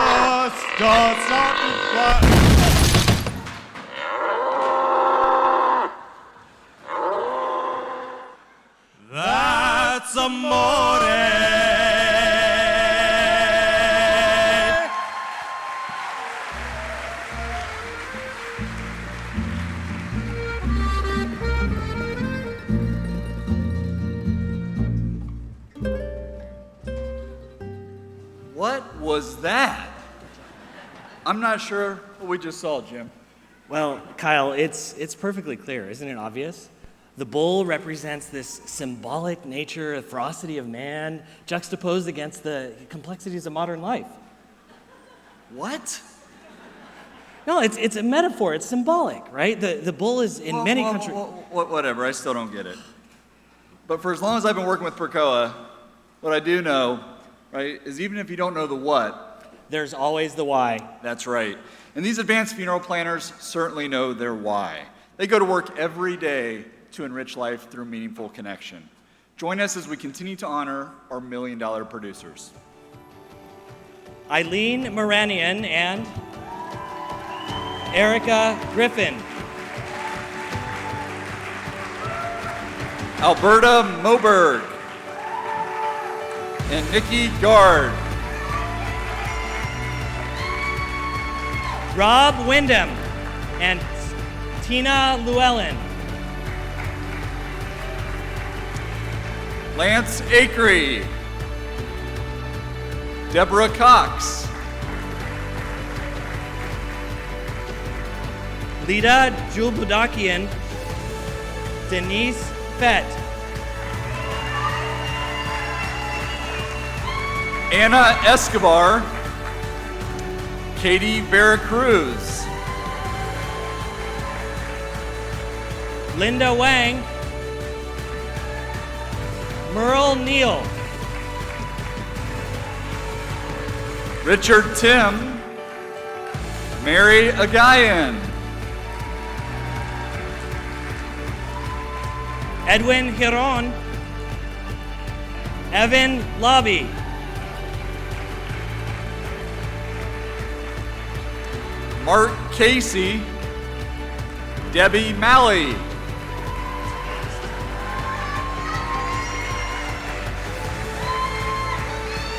the stars start to fly. That's amore. What was that? I'm not sure what we just saw, Jim. Well, Kyle, it's perfectly clear, isn't it obvious? The bull represents this symbolic nature, the ferocity of man, juxtaposed against the complexities of modern life. What? No, it's a metaphor. It's symbolic, right? The bull is in many countries. Whatever, I still don't get it. But for as long as I've been working with Precoa, what I do know, right, is even if you don't know the what, there's always the why. That's right. And these advanced funeral planners certainly know their why. They go to work every day to enrich life through meaningful connection. Join us as we continue to honor our $1 million producers. Eileen Moranian and Erica Griffin. Alberta Moberg and Nikki Gard. Rob Wyndham and Tina Llewellyn. Lance Akery. Deborah Cox. Lida Julbudakian. Denise Fett. Anna Escobar Katie Veracruz. Linda Wang, Merle Neal, Richard Tim, Mary Agayan, Edwin Hiron, Evan Lobby, Mark Casey, Debbie Malley,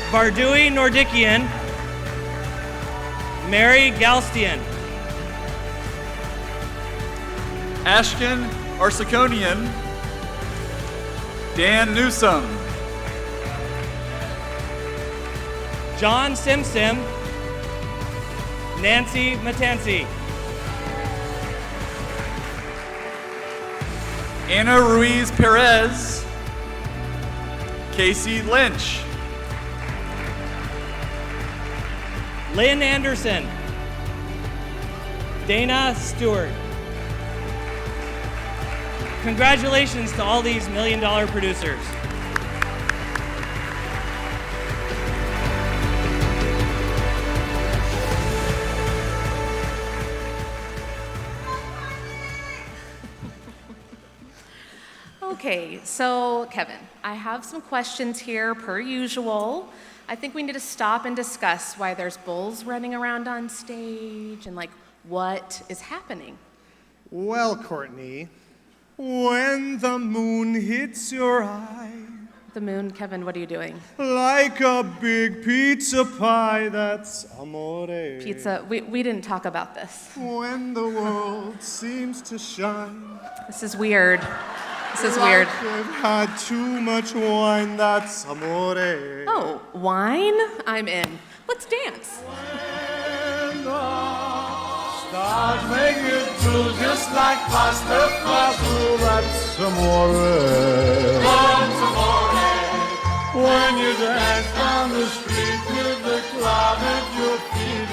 Vardui Nordikian, Mary Galstian, Ashkin Arsaconian, Dan Newsom, John Simsim, Nancy Matansi, Anna Ruiz Perez, Casey Lynch, Lynn Anderson, Dana Stewart. Congratulations to all these $1 million producers. Okay, so Kevin, I have some questions here per usual. I think we need to stop and discuss why there's bulls running around on stage and like what is happening. Well, Courtney, when the moon hits your eye. The moon, Kevin, what are you doing? Like a big pizza pie, that's amore. Pizza, we didn't talk about this. When the world seems to shine. This is weird. This is like weird. I've had too much wine, that's amore. Oh, wine? I'm in. Let's dance. When the stars make it blue, just like pasta fazool, that's amore. That's amore. When you dance down the street with the cloud at your feet,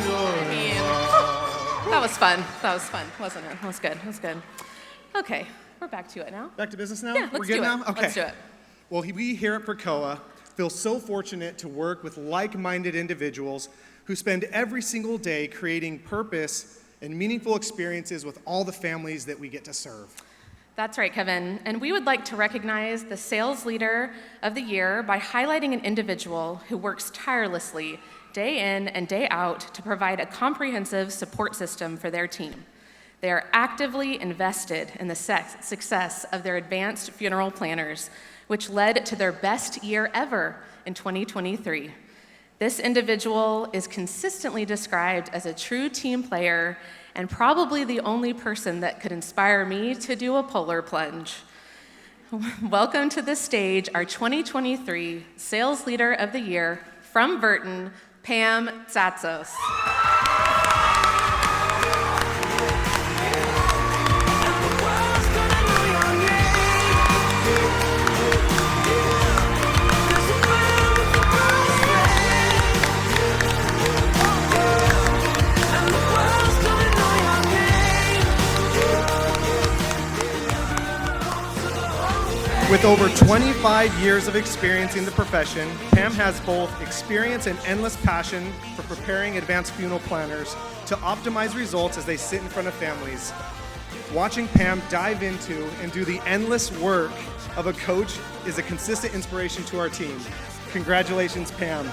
That was fun. That was fun, wasn't it? That was good. That was good. Okay, we're back to it now. Back to business now? Yeah, We're let's good do it. now? Okay. Let's do it. Well, we here at Precoa feel so fortunate to work with like-minded individuals who spend every single day creating purpose and meaningful experiences with all the families that we get to serve. That's right, Kevin. And we would like to recognize the Sales Leader of the Year by highlighting an individual who works tirelessly day in and day out to provide a comprehensive support system for their team. They are actively invested in the success of their advanced funeral planners, which led to their best year ever in 2023. This individual is consistently described as a true team player and probably the only person that could inspire me to do a polar plunge. Welcome to the stage, our 2023 Sales Leader of the Year from Burton, Pam Tsatsos. With over 25 years of experience in the profession, Pam has both experience and endless passion for preparing advanced funeral planners to optimize results as they sit in front of families. Watching Pam dive into and do the endless work of a coach is a consistent inspiration to our team. Congratulations, Pam.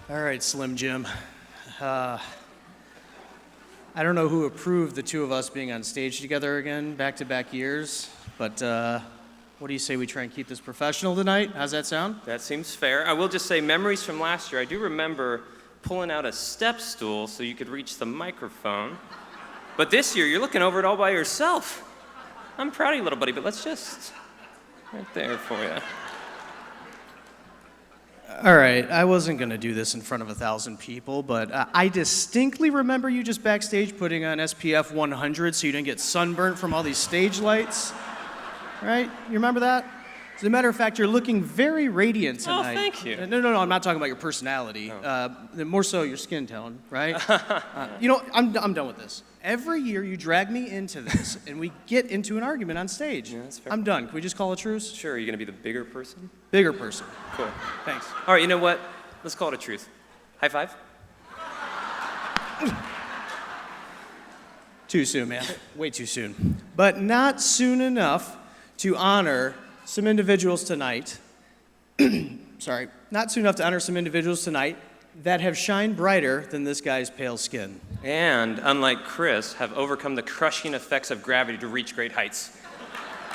All right, Slim Jim. I don't know who approved the two of us being on stage together again, back-to-back years, but what do you say we try and keep this professional tonight? How's that sound? That seems fair. I will just say, memories from last year. I do remember pulling out a step stool so you could reach the microphone. But this year, you're looking over it all by yourself. I'm proud of you, little buddy, but let's just, right there for you. All right, I wasn't going to do this in front of 1,000 people, but I distinctly remember you just backstage putting on SPF 100 so you didn't get sunburnt from all these stage lights. Right? You remember that? As a matter of fact, you're looking very radiant tonight. Oh, thank you. No, I'm not talking about your personality. More so your skin tone, right? I'm done with this. Every year you drag me into this, and we get into an argument on stage. Yeah, that's fair. I'm done. Can we just call a truce? Sure, are you gonna be the bigger person? Bigger person. Cool. Thanks. All right, you know what? Let's call it a truth. High five. Too soon, man. Way too soon. But not soon enough to honor some individuals tonight. Sorry. Not soon enough to honor some individuals tonight that have shined brighter than this guy's pale skin. And, unlike Chris, have overcome the crushing effects of gravity to reach great heights.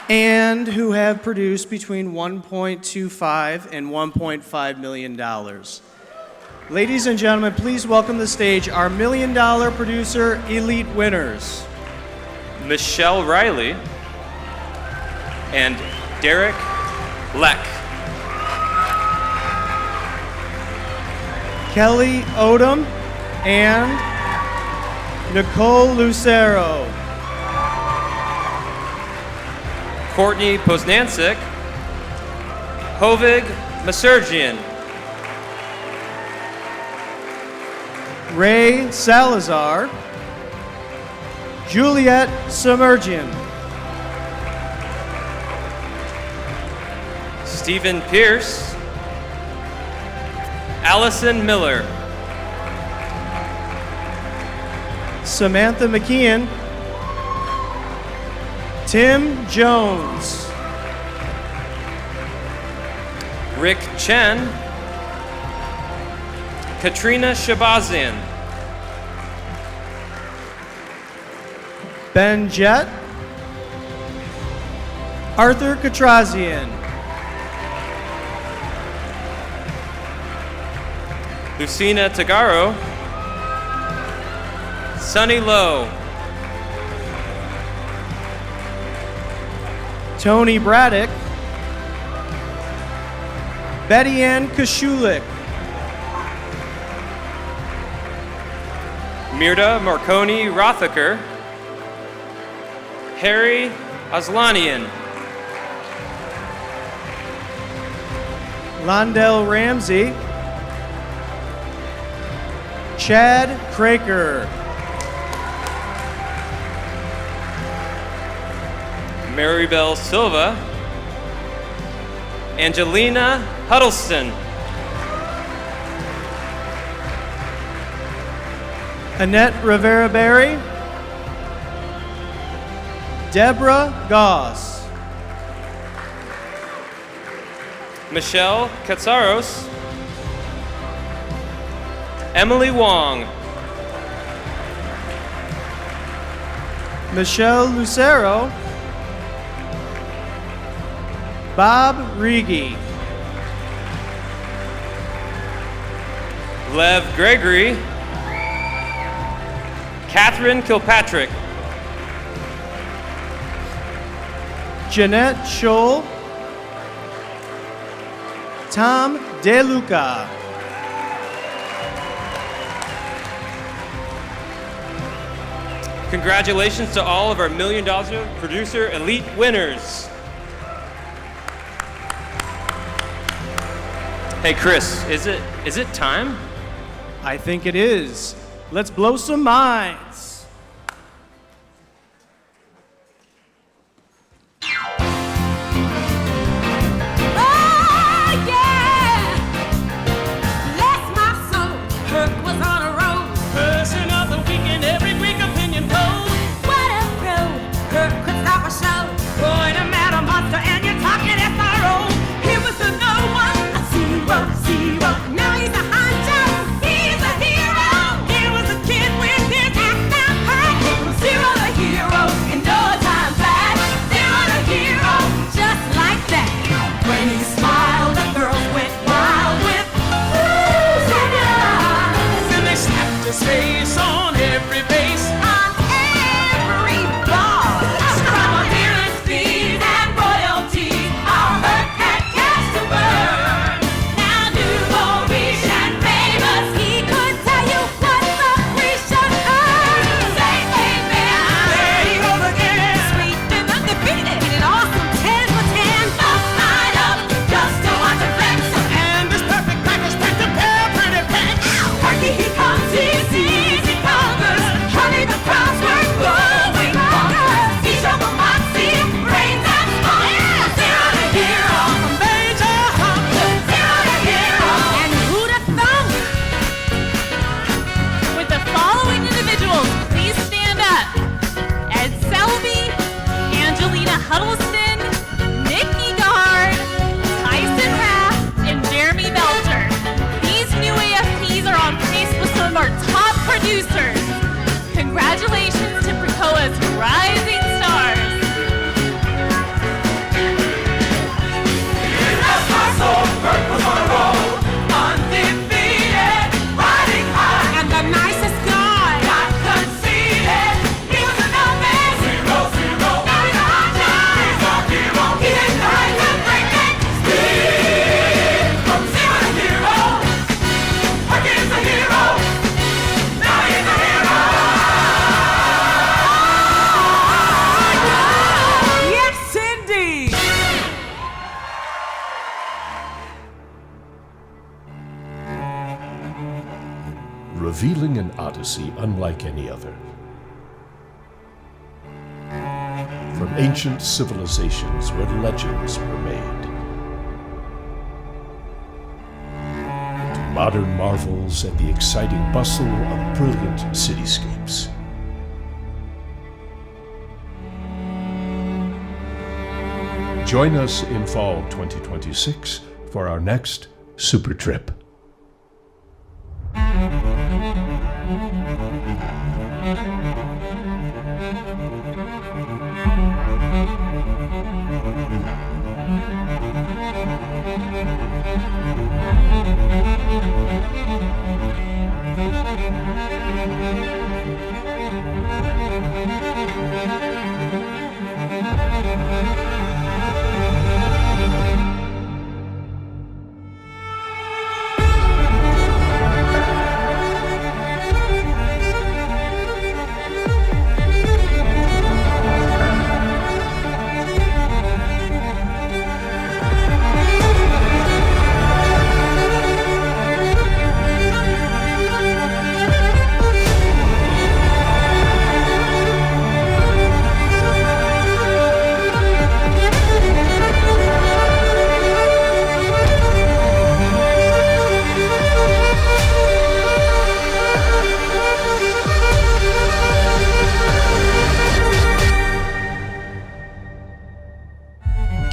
And who have produced between $1.25 and $1.5 million. Ladies and gentlemen, please welcome to the stage our $1 Million Producer Elite winners. Michelle Riley and Derek Leck. Kelly Odom and Nicole Lucero. Courtney Poznansik, Hovig Masurgian, Ray Salazar, Juliet Submergian, Stephen Pierce, Allison Miller, Samantha McKeon, Tim Jones, Rick Chen, Katrina Shabazian, Ben Jett, Arthur Katrazian, Lucina Tagaro, Sunny Lowe, Tony Braddock, Betty Ann Kashulik, Mirda Marconi Rothaker, Harry Aslanian, Londell Ramsey, Chad Craker, Maribel Silva, Angelina Huddleston, Annette Rivera Berry, Deborah Goss, Michelle Katsaros, Emily Wong, Michelle Lucero, Bob Rigi, Lev Gregory, Catherine Kilpatrick, Jeanette Scholl, Tom DeLuca, Congratulations to all of our $1 Million Producer Elite winners. Hey Chris, is it time? I think it is. Let's blow some minds. Now he's a hunter, he's a hero. He was a kid with his act now. revealing an odyssey unlike any other. From ancient civilizations where legends were made, to modern marvels and the exciting bustle of brilliant cityscapes. Join us in fall 2026 for our next Super Trip.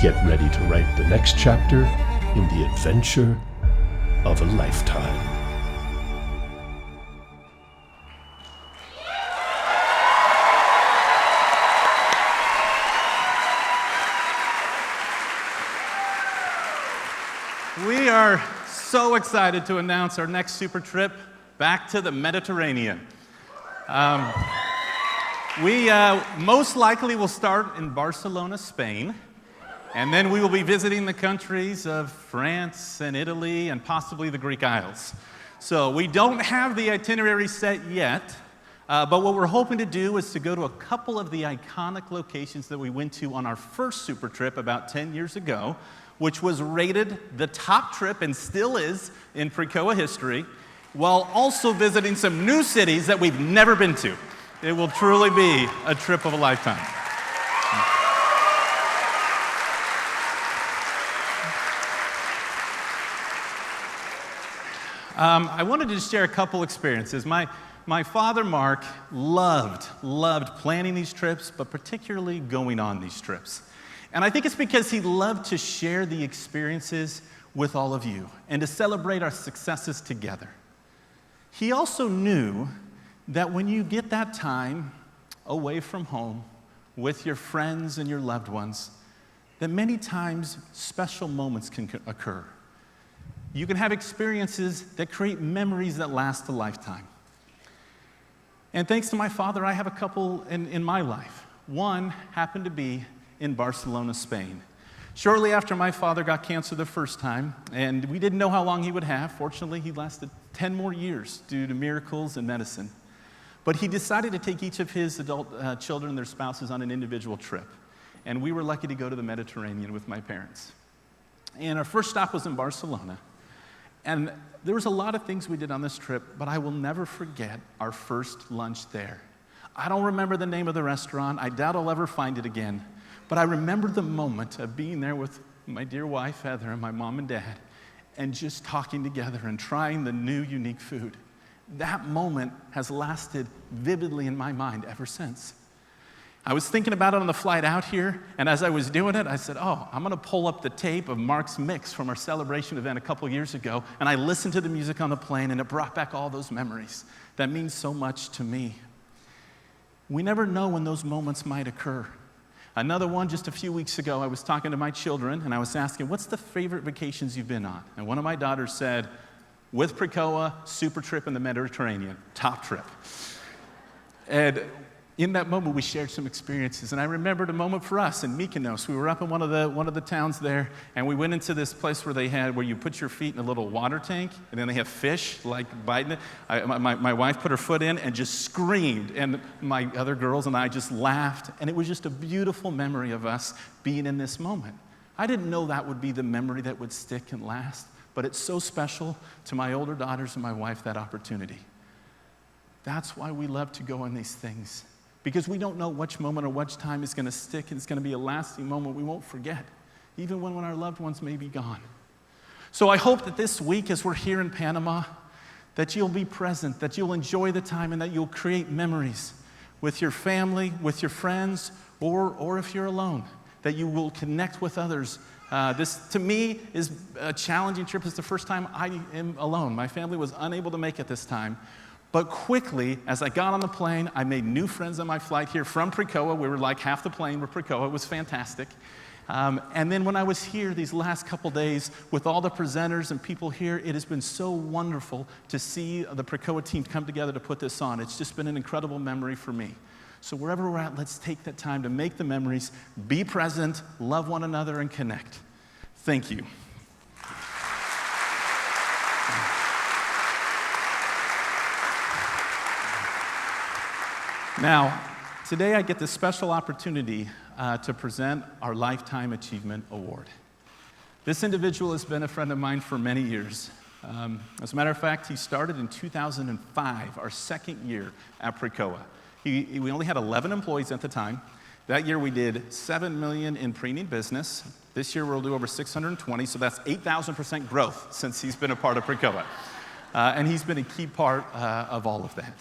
Get ready to write the next chapter in the adventure of a lifetime. We are so excited to announce our next super trip back to the Mediterranean. We most likely will start in Barcelona, Spain, and then we will be visiting the countries of France and Italy and possibly the Greek Isles. So we don't have the itinerary set yet, but what we're hoping to do is to go to a couple of the iconic locations that we went to on our first super trip about 10 years ago, which was rated the top trip and still is in Precoa history, while also visiting some new cities that we've never been to. It will truly be a trip of a lifetime. I wanted to just share a couple experiences. My father, Mark, loved planning these trips, but particularly going on these trips. And I think it's because he loved to share the experiences with all of you and to celebrate our successes together. He also knew that when you get that time away from home with your friends and your loved ones, that many times special moments can occur. You can have experiences that create memories that last a lifetime. And thanks to my father, I have a couple in my life. One happened to be in Barcelona, Spain. Shortly after my father got cancer the first time, and we didn't know how long he would have. Fortunately, he lasted 10 more years due to miracles and medicine. But he decided to take each of his adult children and their spouses on an individual trip. And we were lucky to go to the Mediterranean with my parents. And our first stop was in Barcelona. And there was a lot of things we did on this trip, but I will never forget our first lunch there. I don't remember the name of the restaurant. I doubt I'll ever find it again. But I remember the moment of being there with my dear wife, Heather, and my mom and dad, and just talking together and trying the new, unique food. That moment has lasted vividly in my mind ever since. I was thinking about it on the flight out here, and as I was doing it, I said, I'm going to pull up the tape of Mark's mix from our celebration event a couple years ago, and I listened to the music on the plane, and it brought back all those memories. That means so much to me. We never know when those moments might occur. Another one, just a few weeks ago, I was talking to my children, and I was asking, what's the favorite vacations you've been on? And one of my daughters said, with Precoa, super trip in the Mediterranean, top trip. And in that moment, we shared some experiences. And I remembered a moment for us in Mykonos. We were up in one of the towns there, and we went into this place where you put your feet in a little water tank, and then they have fish, like biting it. My wife put her foot in and just screamed, and my other girls and I just laughed. And it was just a beautiful memory of us being in this moment. I didn't know that would be the memory that would stick and last, but it's so special to my older daughters and my wife, that opportunity. That's why we love to go on these things, because we don't know which moment or which time is going to stick, and it's going to be a lasting moment we won't forget, even when our loved ones may be gone. So I hope that this week, as we're here in Panama, that you'll be present, that you'll enjoy the time, and that you'll create memories with your family, with your friends, or if you're alone, that you will connect with others. This, to me, is a challenging trip. It's the first time I am alone. My family was unable to make it this time. But quickly, as I got on the plane, I made new friends on my flight here from Precoa. We were like half the plane were Precoa. It was fantastic. And then when I was here these last couple days with all the presenters and people here, it has been so wonderful to see the Precoa team come together to put this on. It's just been an incredible memory for me. So wherever we're at, let's take that time to make the memories, be present, love one another, and connect. Thank you. Now, today I get the special opportunity to present our Lifetime Achievement Award. This individual has been a friend of mine for many years. As a matter of fact, he started in 2005, our second year at Precoa. We only had 11 employees at the time. That year we did $7 million in pre-need business. This year we'll do over 620, so that's 8,000% growth since he's been a part of Precoa. And he's been a key part of all of that.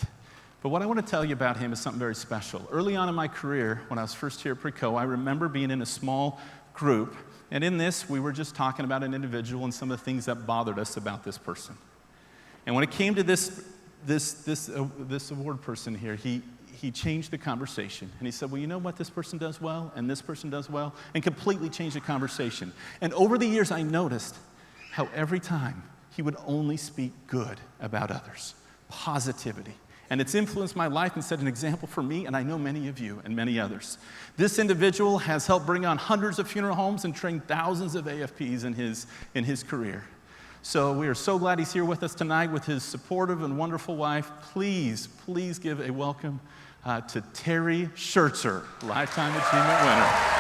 But what I want to tell you about him is something very special. Early on in my career, when I was first here at Precoa, I remember being in a small group, and in this, we were just talking about an individual and some of the things that bothered us about this person. And when it came to this award person here, he changed the conversation. And he said, well, you know what this person does well, and this person does well, and completely changed the conversation. And over the years, I noticed how every time he would only speak good about others, positivity. And it's influenced my life and set an example for me, and I know many of you and many others. This individual has helped bring on hundreds of funeral homes and trained thousands of AFPs in his career. So we are so glad he's here with us tonight with his supportive and wonderful wife. Please give a welcome to Terry Schertzer, Lifetime Achievement winner.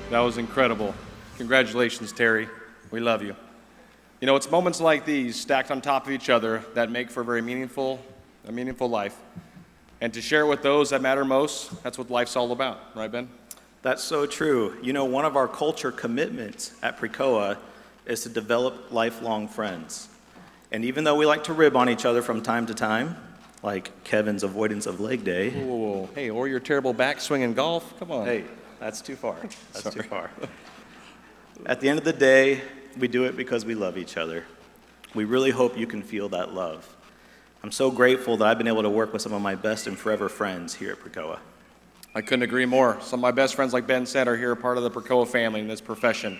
That was incredible. Congratulations, Terry. We love you. You know, it's moments like these stacked on top of each other that make for a meaningful life. And to share it with those that matter most, that's what life's all about, right, Ben? That's so true. You know, one of our culture commitments at Precoa is to develop lifelong friends. And even though we like to rib on each other from time to time, like Kevin's avoidance of leg day. Whoa. Hey, or your terrible backswing in golf, come on. Hey, that's too far. That's too far. At the end of the day, we do it because we love each other. We really hope you can feel that love. I'm so grateful that I've been able to work with some of my best and forever friends here at Precoa. I couldn't agree more. Some of my best friends, like Ben said, are here a part of the Precoa family in this profession.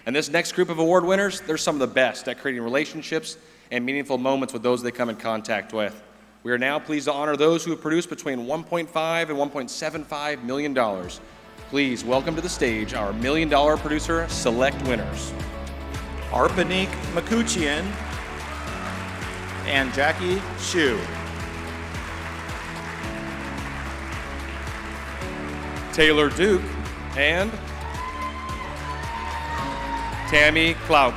And this next group of award winners, they're some of the best at creating relationships and meaningful moments with those they come in contact with. We are now pleased to honor those who have produced between $1.5 and $1.75 million. Please welcome to the stage our $1 Million Producer Select winners. Arpanik Makuchian and Jackie Shu. Taylor Duke and Tammy Clout.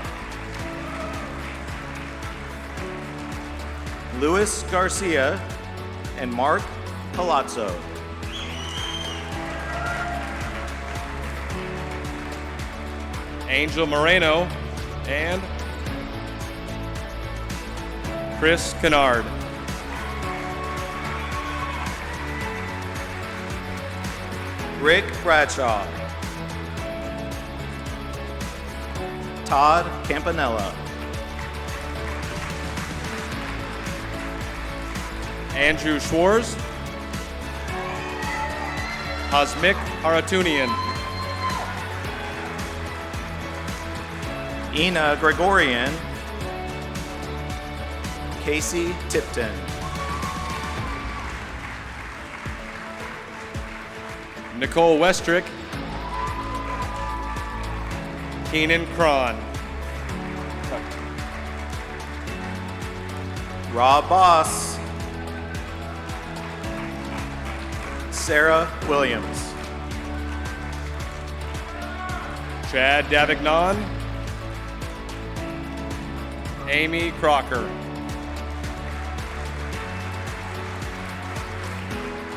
Luis Garcia and Mark Palazzo. Angel Moreno and Chris Kennard. Rick Bradshaw. Todd Campanella. Andrew Schwarz. Hazmik Haratunian. Ina Gregorian. Casey Tipton. Nicole Westrick. Keenan Cron. Rob Boss. Sarah Williams. Chad Davignon. Amy Crocker.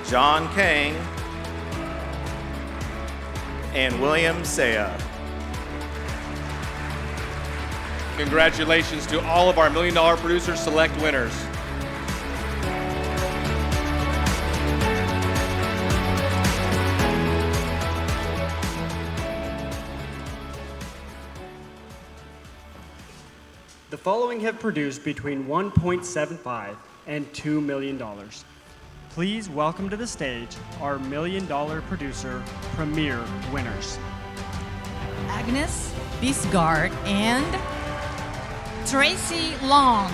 John Kang. And William Saya. Congratulations to all of our $1 Million Producer Select winners. The following have produced between $1.75 and $2 million. Please welcome to the stage our $1 Million Producer Premier winners. Agnes Bisgard and Tracy Long.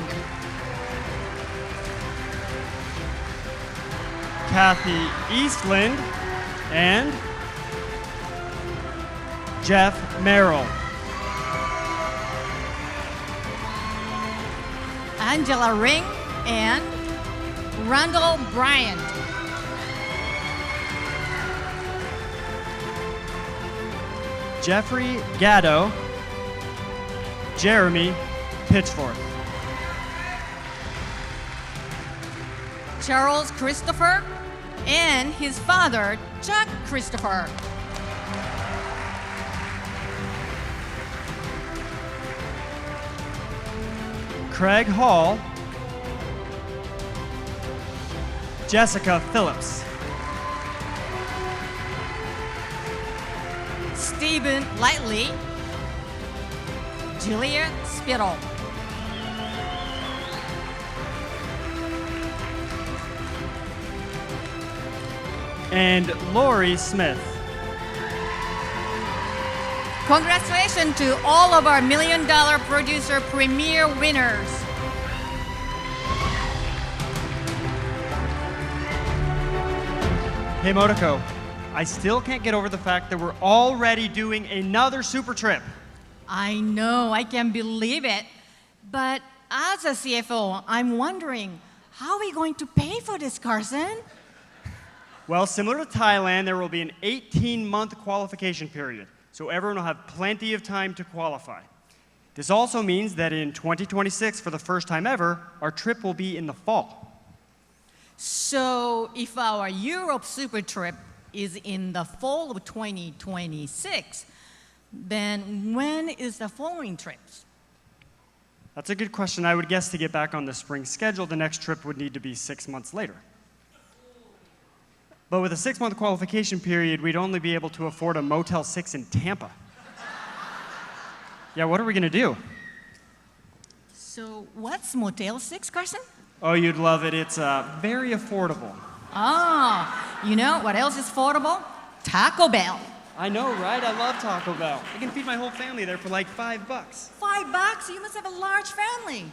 Kathy Eastland and Jeff Merrill. Angela Ring and Randall Bryant. Jeffrey Gatto, Jeremy Pitchfork. Charles Christopher and his father, Chuck Christopher. Craig Hall, Jessica Phillips. Stephen Lightly, Julia Spittle. And Lori Smith. Congratulations to all of our $1 Million Producer Premier winners. Hey Motoko, I still can't get over the fact that we're already doing another super trip. I know, I can't believe it. But as a CFO, I'm wondering, how are we going to pay for this, Carson? Well, similar to Thailand, there will be an 18-month qualification period, so everyone will have plenty of time to qualify. This also means that in 2026, for the first time ever, our trip will be in the fall. So if our Europe super trip is in the fall of 2026, then when is the following trips? That's a good question. I would guess to get back on the spring schedule, the next trip would need to be 6 months later. But with a 6-month qualification period, we'd only be able to afford a Motel 6 in Tampa. Yeah, what are we gonna do? So what's Motel 6, Carson? Oh, you'd love it. It's very affordable. Ah, you know what else is affordable? Taco Bell. I know, right? I love Taco Bell. I can feed my whole family there for like $5. $5? You must have a large family.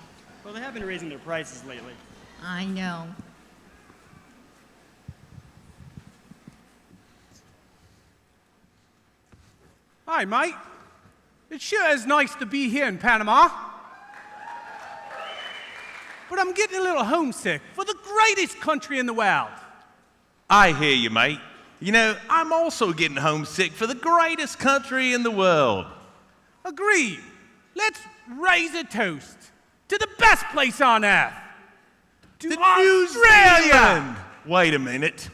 Well, they have been raising their prices lately. I know. Hi, mate. It sure is nice to be here in Panama. But I'm getting a little homesick for the greatest country in the world. I hear you, mate. You know, I'm also getting homesick for the greatest country in the world. Agreed. Let's raise a toast to the best place on earth. To New Australia! Zealand! Wait a minute.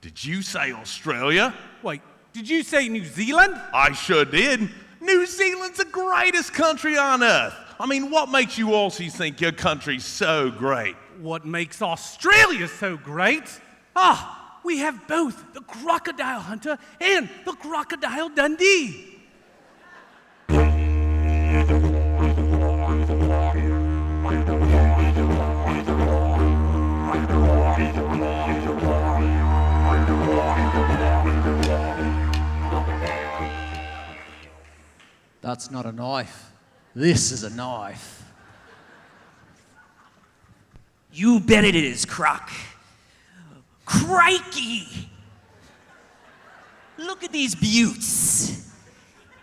Did you say Australia? Wait, did you say New Zealand? I sure did. New Zealand's the greatest country on earth. I mean, what makes you Aussies think your country's so great? What makes Australia so great? we have both the Crocodile Hunter and the Crocodile Dundee. That's not a knife. This is a knife. You bet it is, Croc. Crikey! Look at these buttes.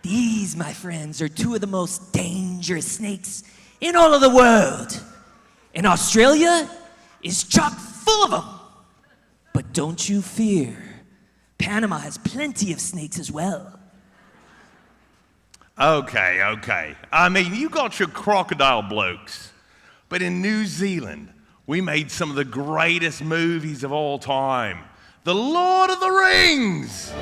These, my friends, are two of the most dangerous snakes in all of the world. And Australia is chock full of them. But don't you fear. Panama has plenty of snakes as well. Okay. I mean, you got your crocodile blokes, but in New Zealand, we made some of the greatest movies of all time. The Lord of the Rings!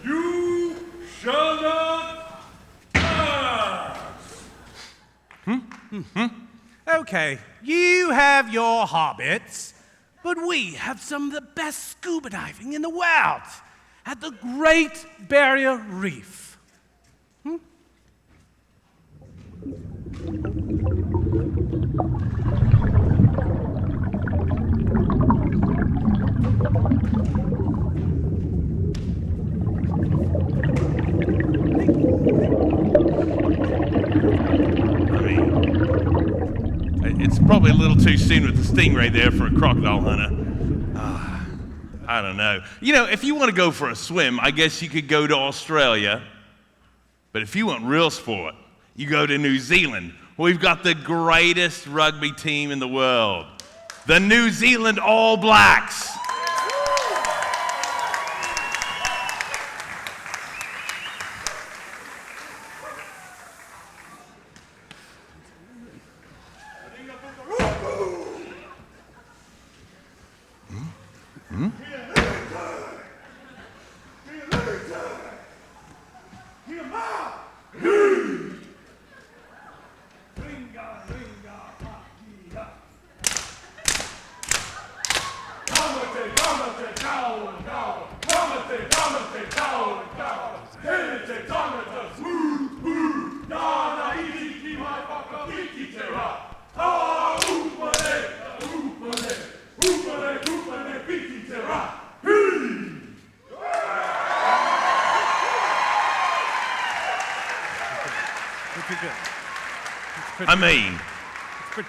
You shall not pass. Okay, you have your hobbits, but we have some of the best scuba diving in the world at the Great Barrier Reef. It's probably a little too soon with the stingray there for a crocodile hunter. I don't know. You know, if you want to go for a swim, I guess you could go to Australia. But if you want real sport, you go to New Zealand. We've got the greatest rugby team in the world, the New Zealand All Blacks.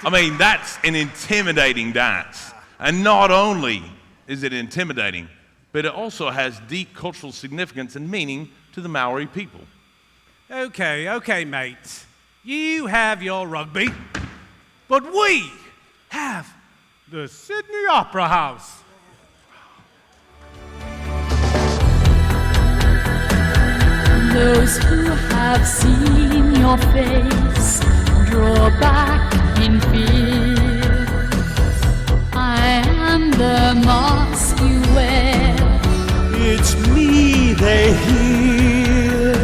I mean, that's an intimidating dance. And not only is it intimidating, but it also has deep cultural significance and meaning to the Maori people. Okay, mate. You have your rugby, but we have the Sydney Opera House. Those who have seen your face draw back in fear. I am the mask you wear. It's me they hear.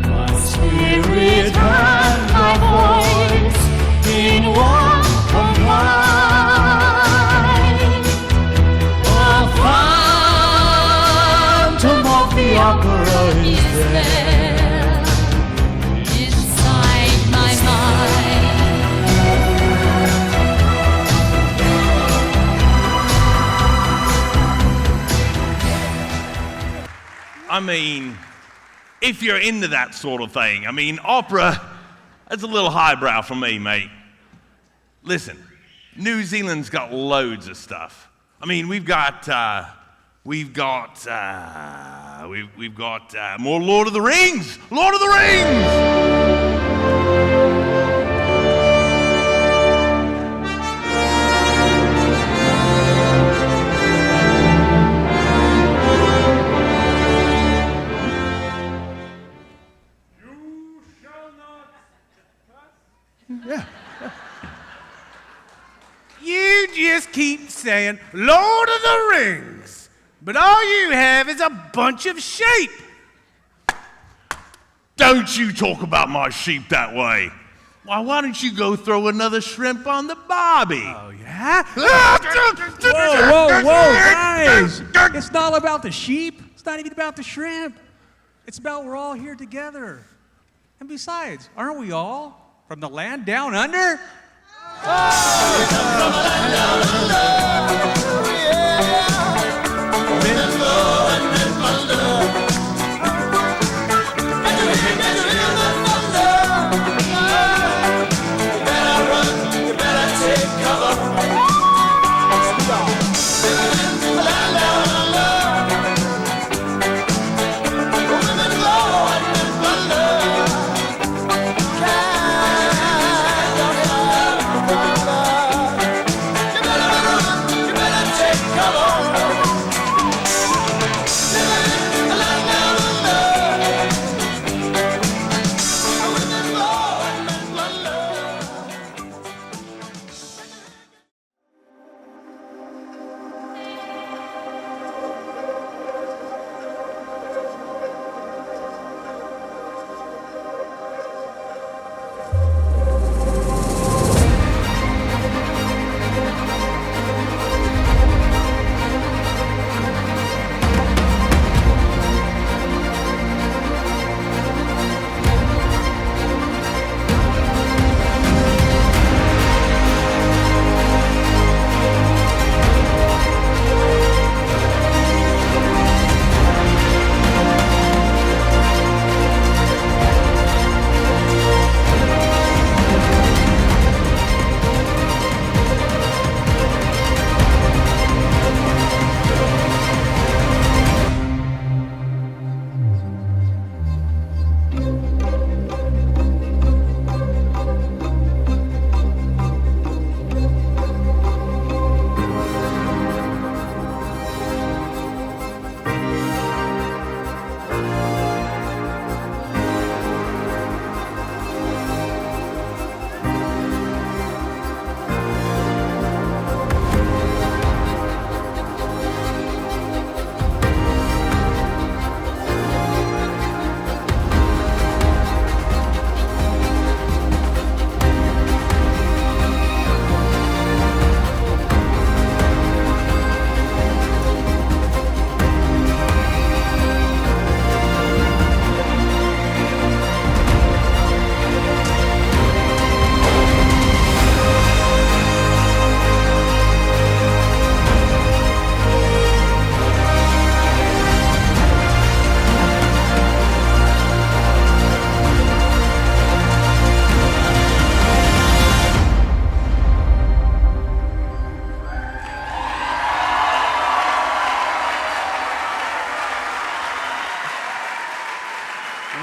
My spirit and my voice in one combined. The phantom of the opera is there inside my mind. I mean, if you're into that sort of thing, I mean, opera, that's a little highbrow for me, mate. Listen, New Zealand's got loads of stuff. I mean, we've got more Lord of the Rings! Lord of the Rings! saying Lord of the Rings, but all you have is a bunch of sheep. Don't you talk about my sheep that way. Why don't you go throw another shrimp on the barbie? Oh, yeah? Whoa, guys! It's not about the sheep. It's not even about the shrimp. It's about we're all here together. And besides, aren't we all from the land down under?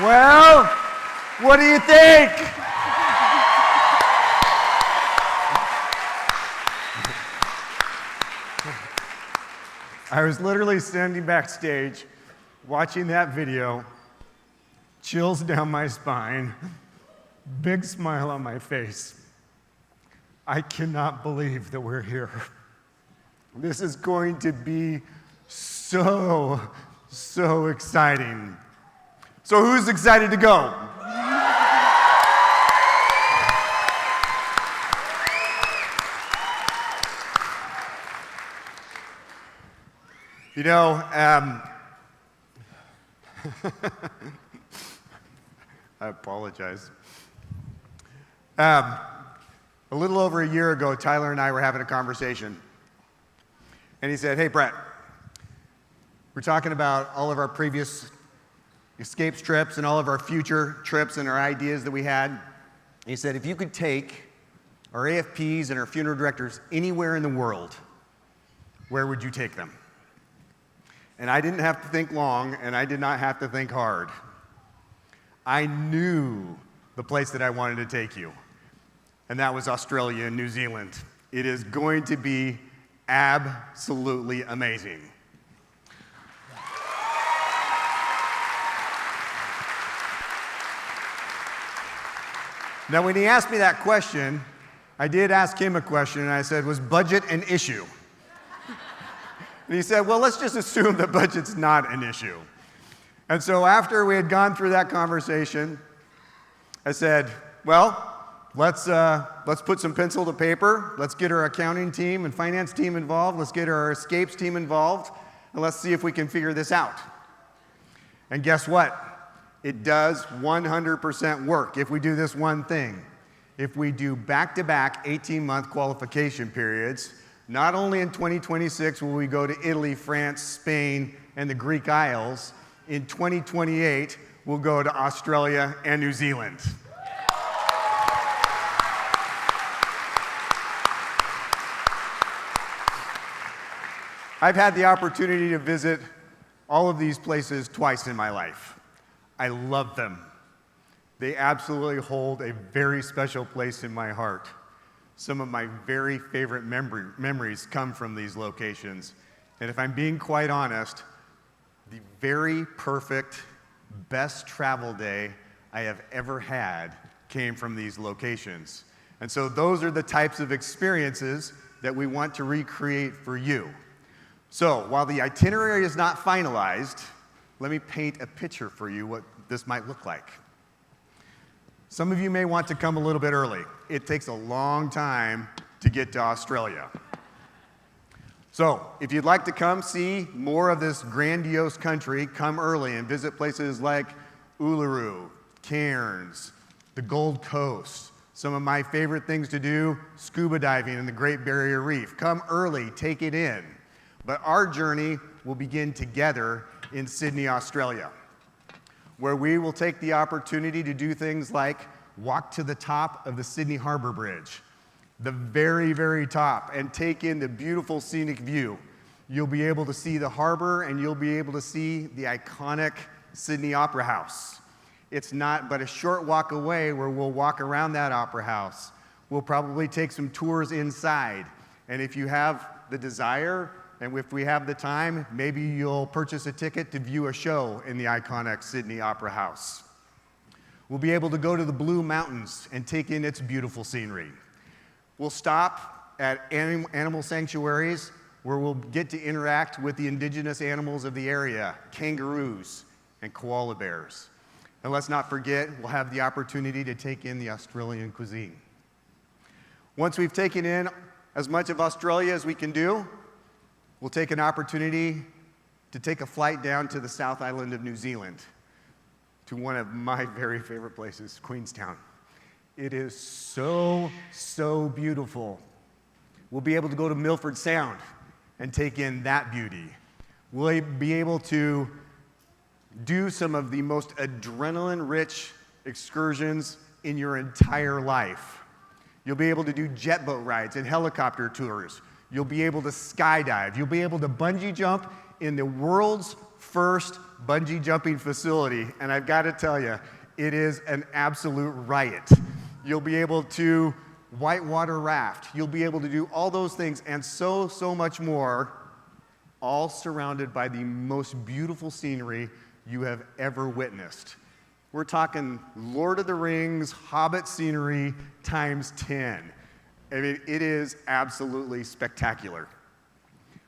Well, what do you think? I was literally standing backstage watching that video, chills down my spine, big smile on my face. I cannot believe that we're here. This is going to be so exciting. So who's excited to go? You know, I apologize. A little over a year ago, Tyler and I were having a conversation. And he said, hey, Brett, we're talking about all of our previous escapes trips and all of our future trips and our ideas that we had. And he said, if you could take our AFPs and our funeral directors anywhere in the world, where would you take them? And I didn't have to think long, and I did not have to think hard. I knew the place that I wanted to take you, and that was Australia and New Zealand. It is going to be absolutely amazing. Now, when he asked me that question, I did ask him a question, and I said, was budget an issue? And he said, well, let's just assume the budget's not an issue. And so after we had gone through that conversation, I said, well, let's put some pencil to paper. Let's get our accounting team and finance team involved. Let's get our escapes team involved. And let's see if we can figure this out. And guess what? It does 100% work if we do this one thing. If we do back-to-back 18-month qualification periods, not only in 2026 will we go to Italy, France, Spain, and the Greek Isles, in 2028 we'll go to Australia and New Zealand. I've had the opportunity to visit all of these places twice in my life. I love them. They absolutely hold a very special place in my heart. Some of my very favorite memories come from these locations. And if I'm being quite honest, the very perfect, best travel day I have ever had came from these locations. And so those are the types of experiences that we want to recreate for you. So while the itinerary is not finalized, let me paint a picture for you what this might look like. Some of you may want to come a little bit early. It takes a long time to get to Australia. So if you'd like to come see more of this grandiose country, come early and visit places like Uluru, Cairns, the Gold Coast. Some of my favorite things to do, scuba diving in the Great Barrier Reef. Come early, take it in. But our journey will begin together in Sydney, Australia, where we will take the opportunity to do things like walk to the top of the Sydney Harbour Bridge, the very, very top, and take in the beautiful scenic view. You'll be able to see the harbor and you'll be able to see the iconic Sydney Opera House. It's not but a short walk away where we'll walk around that Opera House. We'll probably take some tours inside. And if you have the desire, and if we have the time, maybe you'll purchase a ticket to view a show in the iconic Sydney Opera House. We'll be able to go to the Blue Mountains and take in its beautiful scenery. We'll stop at animal sanctuaries where we'll get to interact with the indigenous animals of the area, kangaroos and koala bears. And let's not forget, we'll have the opportunity to take in the Australian cuisine. Once we've taken in as much of Australia as we can do, we'll take an opportunity to take a flight down to the South Island of New Zealand, to one of my very favorite places, Queenstown. It is so, so beautiful. We'll be able to go to Milford Sound and take in that beauty. We'll be able to do some of the most adrenaline-rich excursions in your entire life. You'll be able to do jet boat rides and helicopter tours. You'll be able to skydive. You'll be able to bungee jump in the world's first bungee jumping facility. And I've got to tell you, it is an absolute riot. You'll be able to whitewater raft. You'll be able to do all those things and so, so much more, all surrounded by the most beautiful scenery you have ever witnessed. We're talking Lord of the Rings, Hobbit scenery times 10. I mean, it is absolutely spectacular.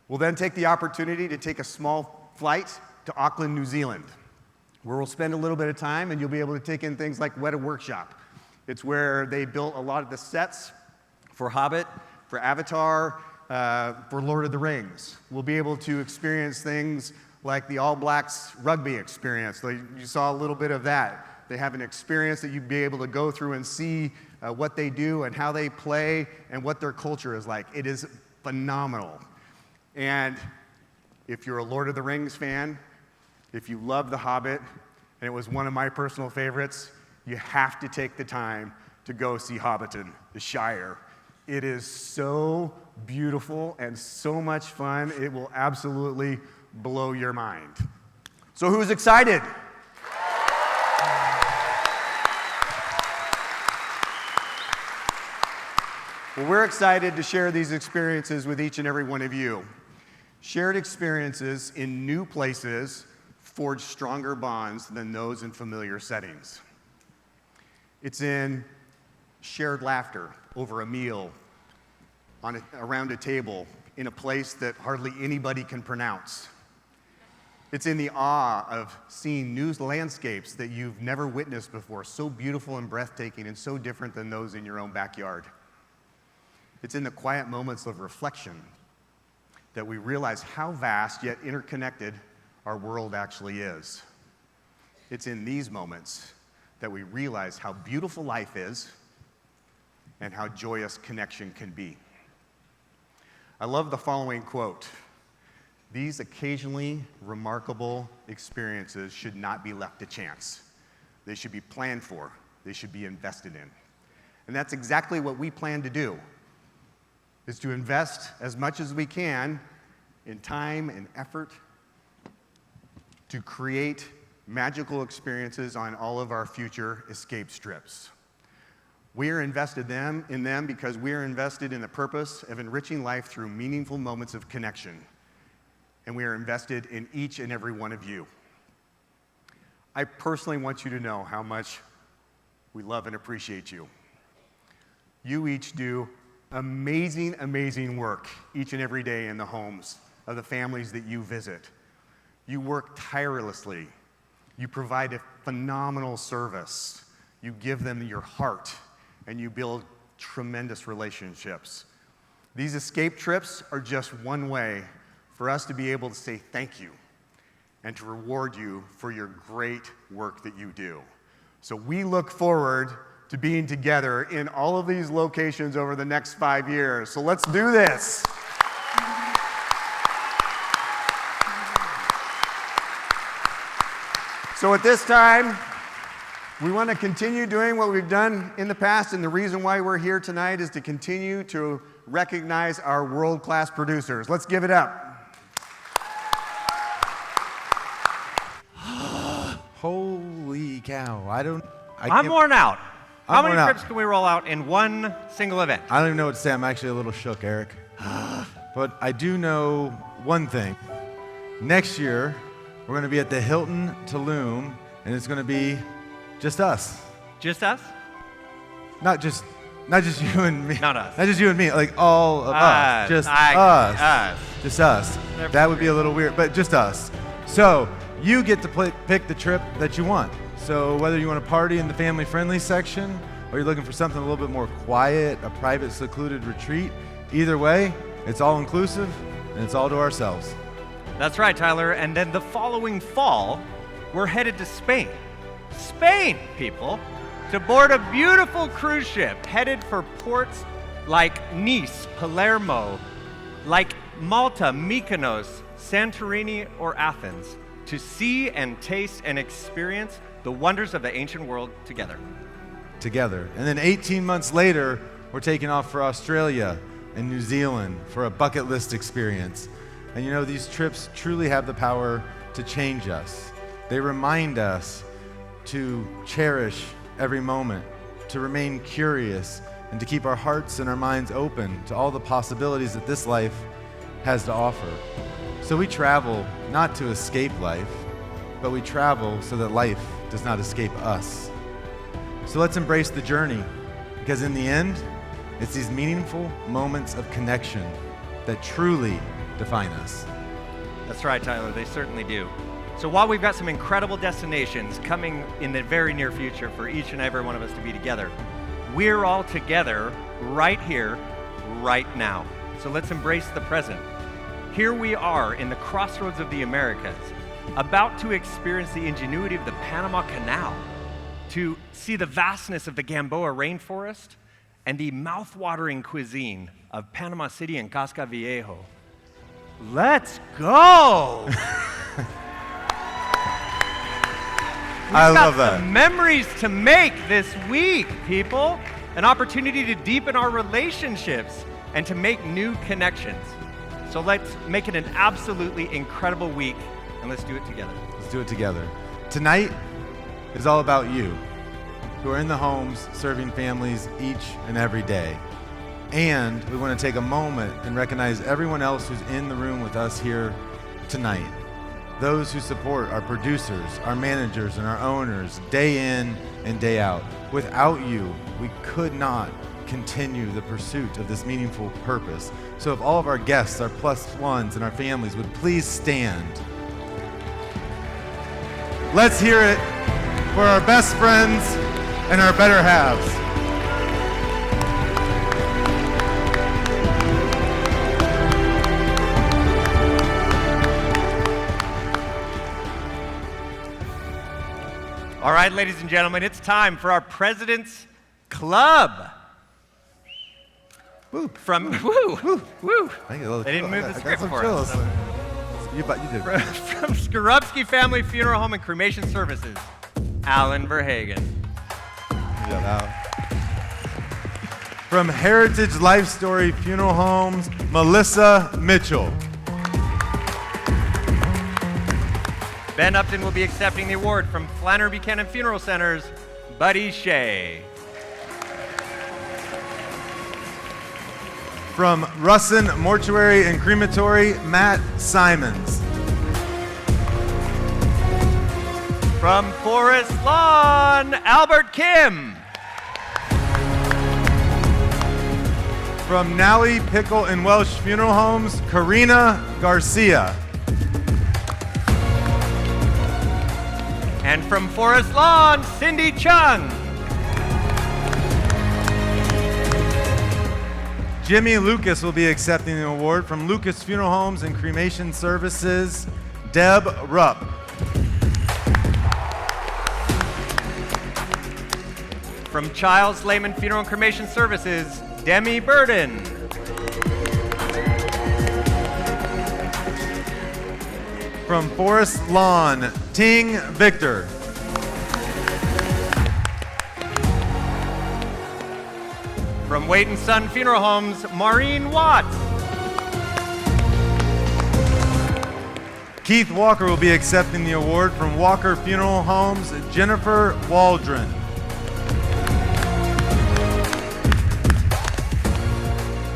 We'll then take the opportunity to take a small flight to Auckland, New Zealand, where we'll spend a little bit of time and you'll be able to take in things like Weta Workshop. It's where they built a lot of the sets for Hobbit, for Avatar, for Lord of the Rings. We'll be able to experience things like the All Blacks rugby experience. You saw a little bit of that. They have an experience that you'd be able to go through and see what they do and how they play and what their culture is like. It is phenomenal. And if you're a Lord of the Rings fan, if you love The Hobbit, and it was one of my personal favorites, you have to take the time to go see Hobbiton, the Shire. It is so beautiful and so much fun. It will absolutely blow your mind. So who's excited? Well, we're excited to share these experiences with each and every one of you. Shared experiences in new places forge stronger bonds than those in familiar settings. It's in shared laughter over a meal, around a table, in a place that hardly anybody can pronounce. It's in the awe of seeing new landscapes that you've never witnessed before, so beautiful and breathtaking and so different than those in your own backyard. It's in the quiet moments of reflection that we realize how vast yet interconnected our world actually is. It's in these moments that we realize how beautiful life is and how joyous connection can be. I love the following quote: "These occasionally remarkable experiences should not be left to chance. They should be planned for. They should be invested in." And that's exactly what we plan to do, is to invest as much as we can in time and effort to create magical experiences on all of our future escape trips. We are invested in them because we are invested in the purpose of enriching life through meaningful moments of connection. And we are invested in each and every one of you. I personally want you to know how much we love and appreciate you. You each do amazing, amazing work each and every day in the homes of the families that you visit. You work tirelessly. You provide a phenomenal service. You give them your heart, and you build tremendous relationships. These escape trips are just one way for us to be able to say thank you and to reward you for your great work that you do. So we look forward to being together in all of these locations over the next 5 years. So let's do this. So at this time, we want to continue doing what we've done in the past, and the reason why we're here tonight is to continue to recognize our world-class producers. Let's give it up. Holy cow. I'm worn out. How many worn out. trips can we roll out in one single event? I don't even know what to say. I'm actually a little shook, Eric. But I do know one thing. Next year, we're going to be at the Hilton Tulum, and it's going to be just us. Just us? Not just you and me. Not us. Not just you and me, like all of us. Just us. Just us. That would be a little weird, but just us. So you get to pick the trip that you want. So whether you want to party in the family-friendly section, or you're looking for something a little bit more quiet, a private, secluded retreat, either way, it's all inclusive, and it's all to ourselves. That's right, Tyler. And then the following fall, we're headed to Spain. Spain, people, to board a beautiful cruise ship headed for ports like Nice, Palermo, like Malta, Mykonos, Santorini, or Athens, to see and taste and experience the wonders of the ancient world together. Together. And then 18 months later, we're taking off for Australia and New Zealand for a bucket list experience. And you know, these trips truly have the power to change us. They remind us to cherish every moment, to remain curious, and to keep our hearts and our minds open to all the possibilities that this life has to offer. So we travel not to escape life, but we travel so that life does not escape us. So let's embrace the journey, because in the end, it's these meaningful moments of connection that truly define us. That's right, Tyler, they certainly do. So while we've got some incredible destinations coming in the very near future for each and every one of us to be together, we're all together right here, right now. So let's embrace the present. Here we are in the crossroads of the Americas, about to experience the ingenuity of the Panama Canal, to see the vastness of the Gamboa rainforest, and the mouth-watering cuisine of Panama City and Cascaviejo. Let's go! I love that. We've got some memories to make this week, people. An opportunity to deepen our relationships and to make new connections. So let's make it an absolutely incredible week, and let's do it together. Let's do it together. Tonight is all about you, who are in the homes serving families each and every day. And we want to take a moment and recognize everyone else who's in the room with us here tonight. Those who support our producers, our managers, and our owners day in and day out. Without you, we could not continue the pursuit of this meaningful purpose. So if all of our guests, our plus ones, and our families would please stand. Let's hear it for our best friends and our better halves. All right, ladies and gentlemen, it's time for our President's Club. Woo. From woo. I get a little They didn't move the I got script some for chills. us. You did. From Skorupski Family Funeral Home and Cremation Services, Alan Verhagen. From Heritage Life Story Funeral Homes, Melissa Mitchell. Ben Upton will be accepting the award from Flannery Buchanan Funeral Center's Buddy Shea. From Russin Mortuary and Crematory, Matt Simons. From Forest Lawn, Albert Kim. From Nally Pickle and Welsh Funeral Homes, Karina Garcia. And from Forest Lawn, Cindy Chung. Jimmy Lucas will be accepting the award from Lucas Funeral Homes and Cremation Services, Deb Rupp. From Childs Lehman Funeral and Cremation Services, Demi Burden. From Forest Lawn, Ting Victor. From Wait and Son Funeral Homes, Maureen Watts. Keith Walker will be accepting the award from Walker Funeral Homes, Jennifer Waldron.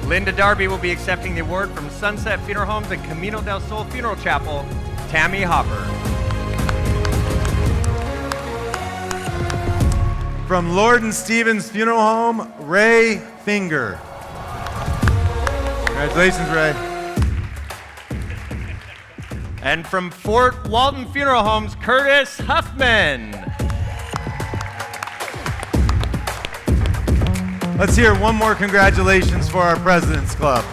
Linda Darby will be accepting the award from Sunset Funeral Homes and Camino del Sol Funeral Chapel, Tammy Hopper. From Lord and Stevens Funeral Home, Ray Finger. Congratulations, Ray. And from Fort Walton Funeral Homes, Curtis Huffman. Let's hear one more congratulations for our President's Club.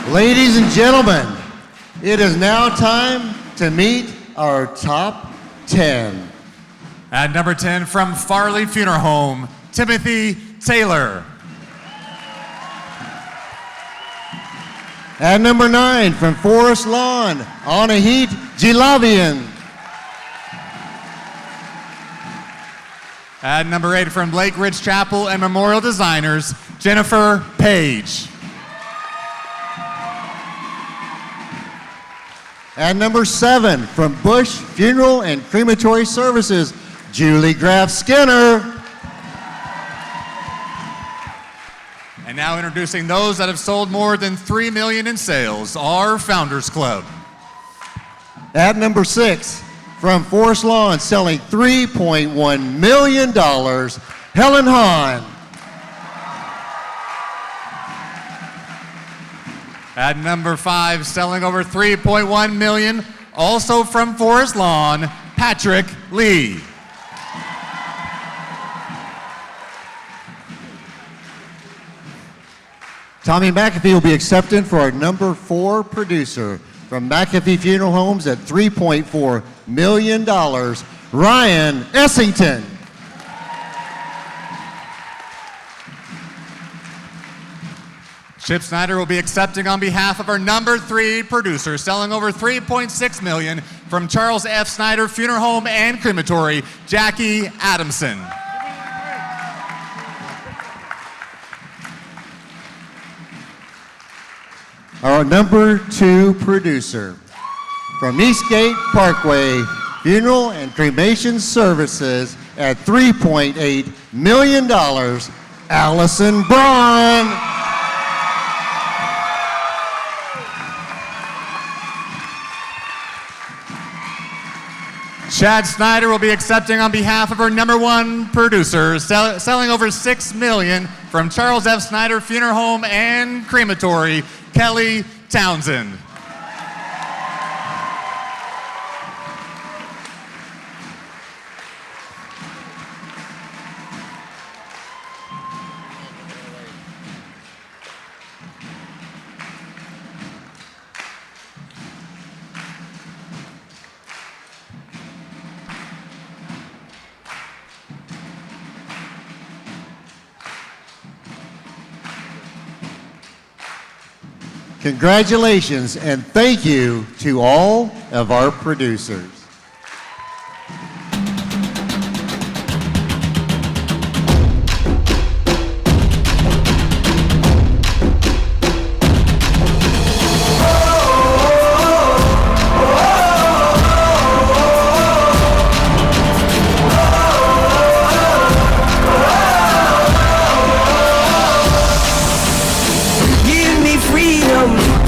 Ladies and gentlemen, it is now time to meet our top 10. At number 10, from Farley Funeral Home, Timothy Taylor. At number 9, from Forest Lawn, Anahit Jilavian. At number 8, from Lake Ridge Chapel and Memorial Designers, Jennifer Page. At number 7, from Bush Funeral and Crematory Services, Julie Graff Skinner. And now introducing those that have sold more than $3 million in sales, our Founders Club. At number 6, from Forest Lawn, selling $3.1 million, Helen Hahn. At number 5, selling over $3.1 million, also from Forest Lawn, Patrick Lee. Tommy McAfee will be accepted for our number 4 producer from McAfee Funeral Homes at $3.4 million, Ryan Essington. Chip Snyder will be accepting on behalf of our number 3 producer, selling over $3.6 million from Charles F. Snyder Funeral Home and Crematory, Jackie Adamson. Our number 2 producer from Eastgate Parkway Funeral and Cremation Services at $3.8 million, Allison Braun. Chad Snyder will be accepting on behalf of our number 1 producer, selling over $6 million from Charles F. Snyder Funeral Home and Crematory, Kelly Townsend. Congratulations and thank you to all of our producers.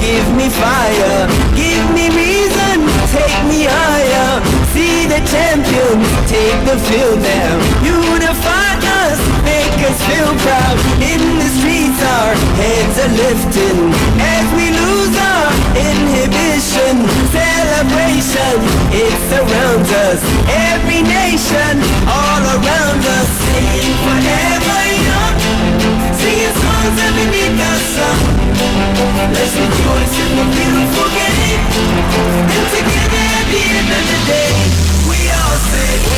Give me fire, give me reason, take me higher. See the champions, take the field now. Unify us, make us feel proud. In the streets our heads are lifting as we lose our inhibition. Celebration, it surrounds us. Every nation, all around us. Singing forever young, singing songs underneath the sun. Let's rejoice in the beautiful game. And together at the end of the day, we all say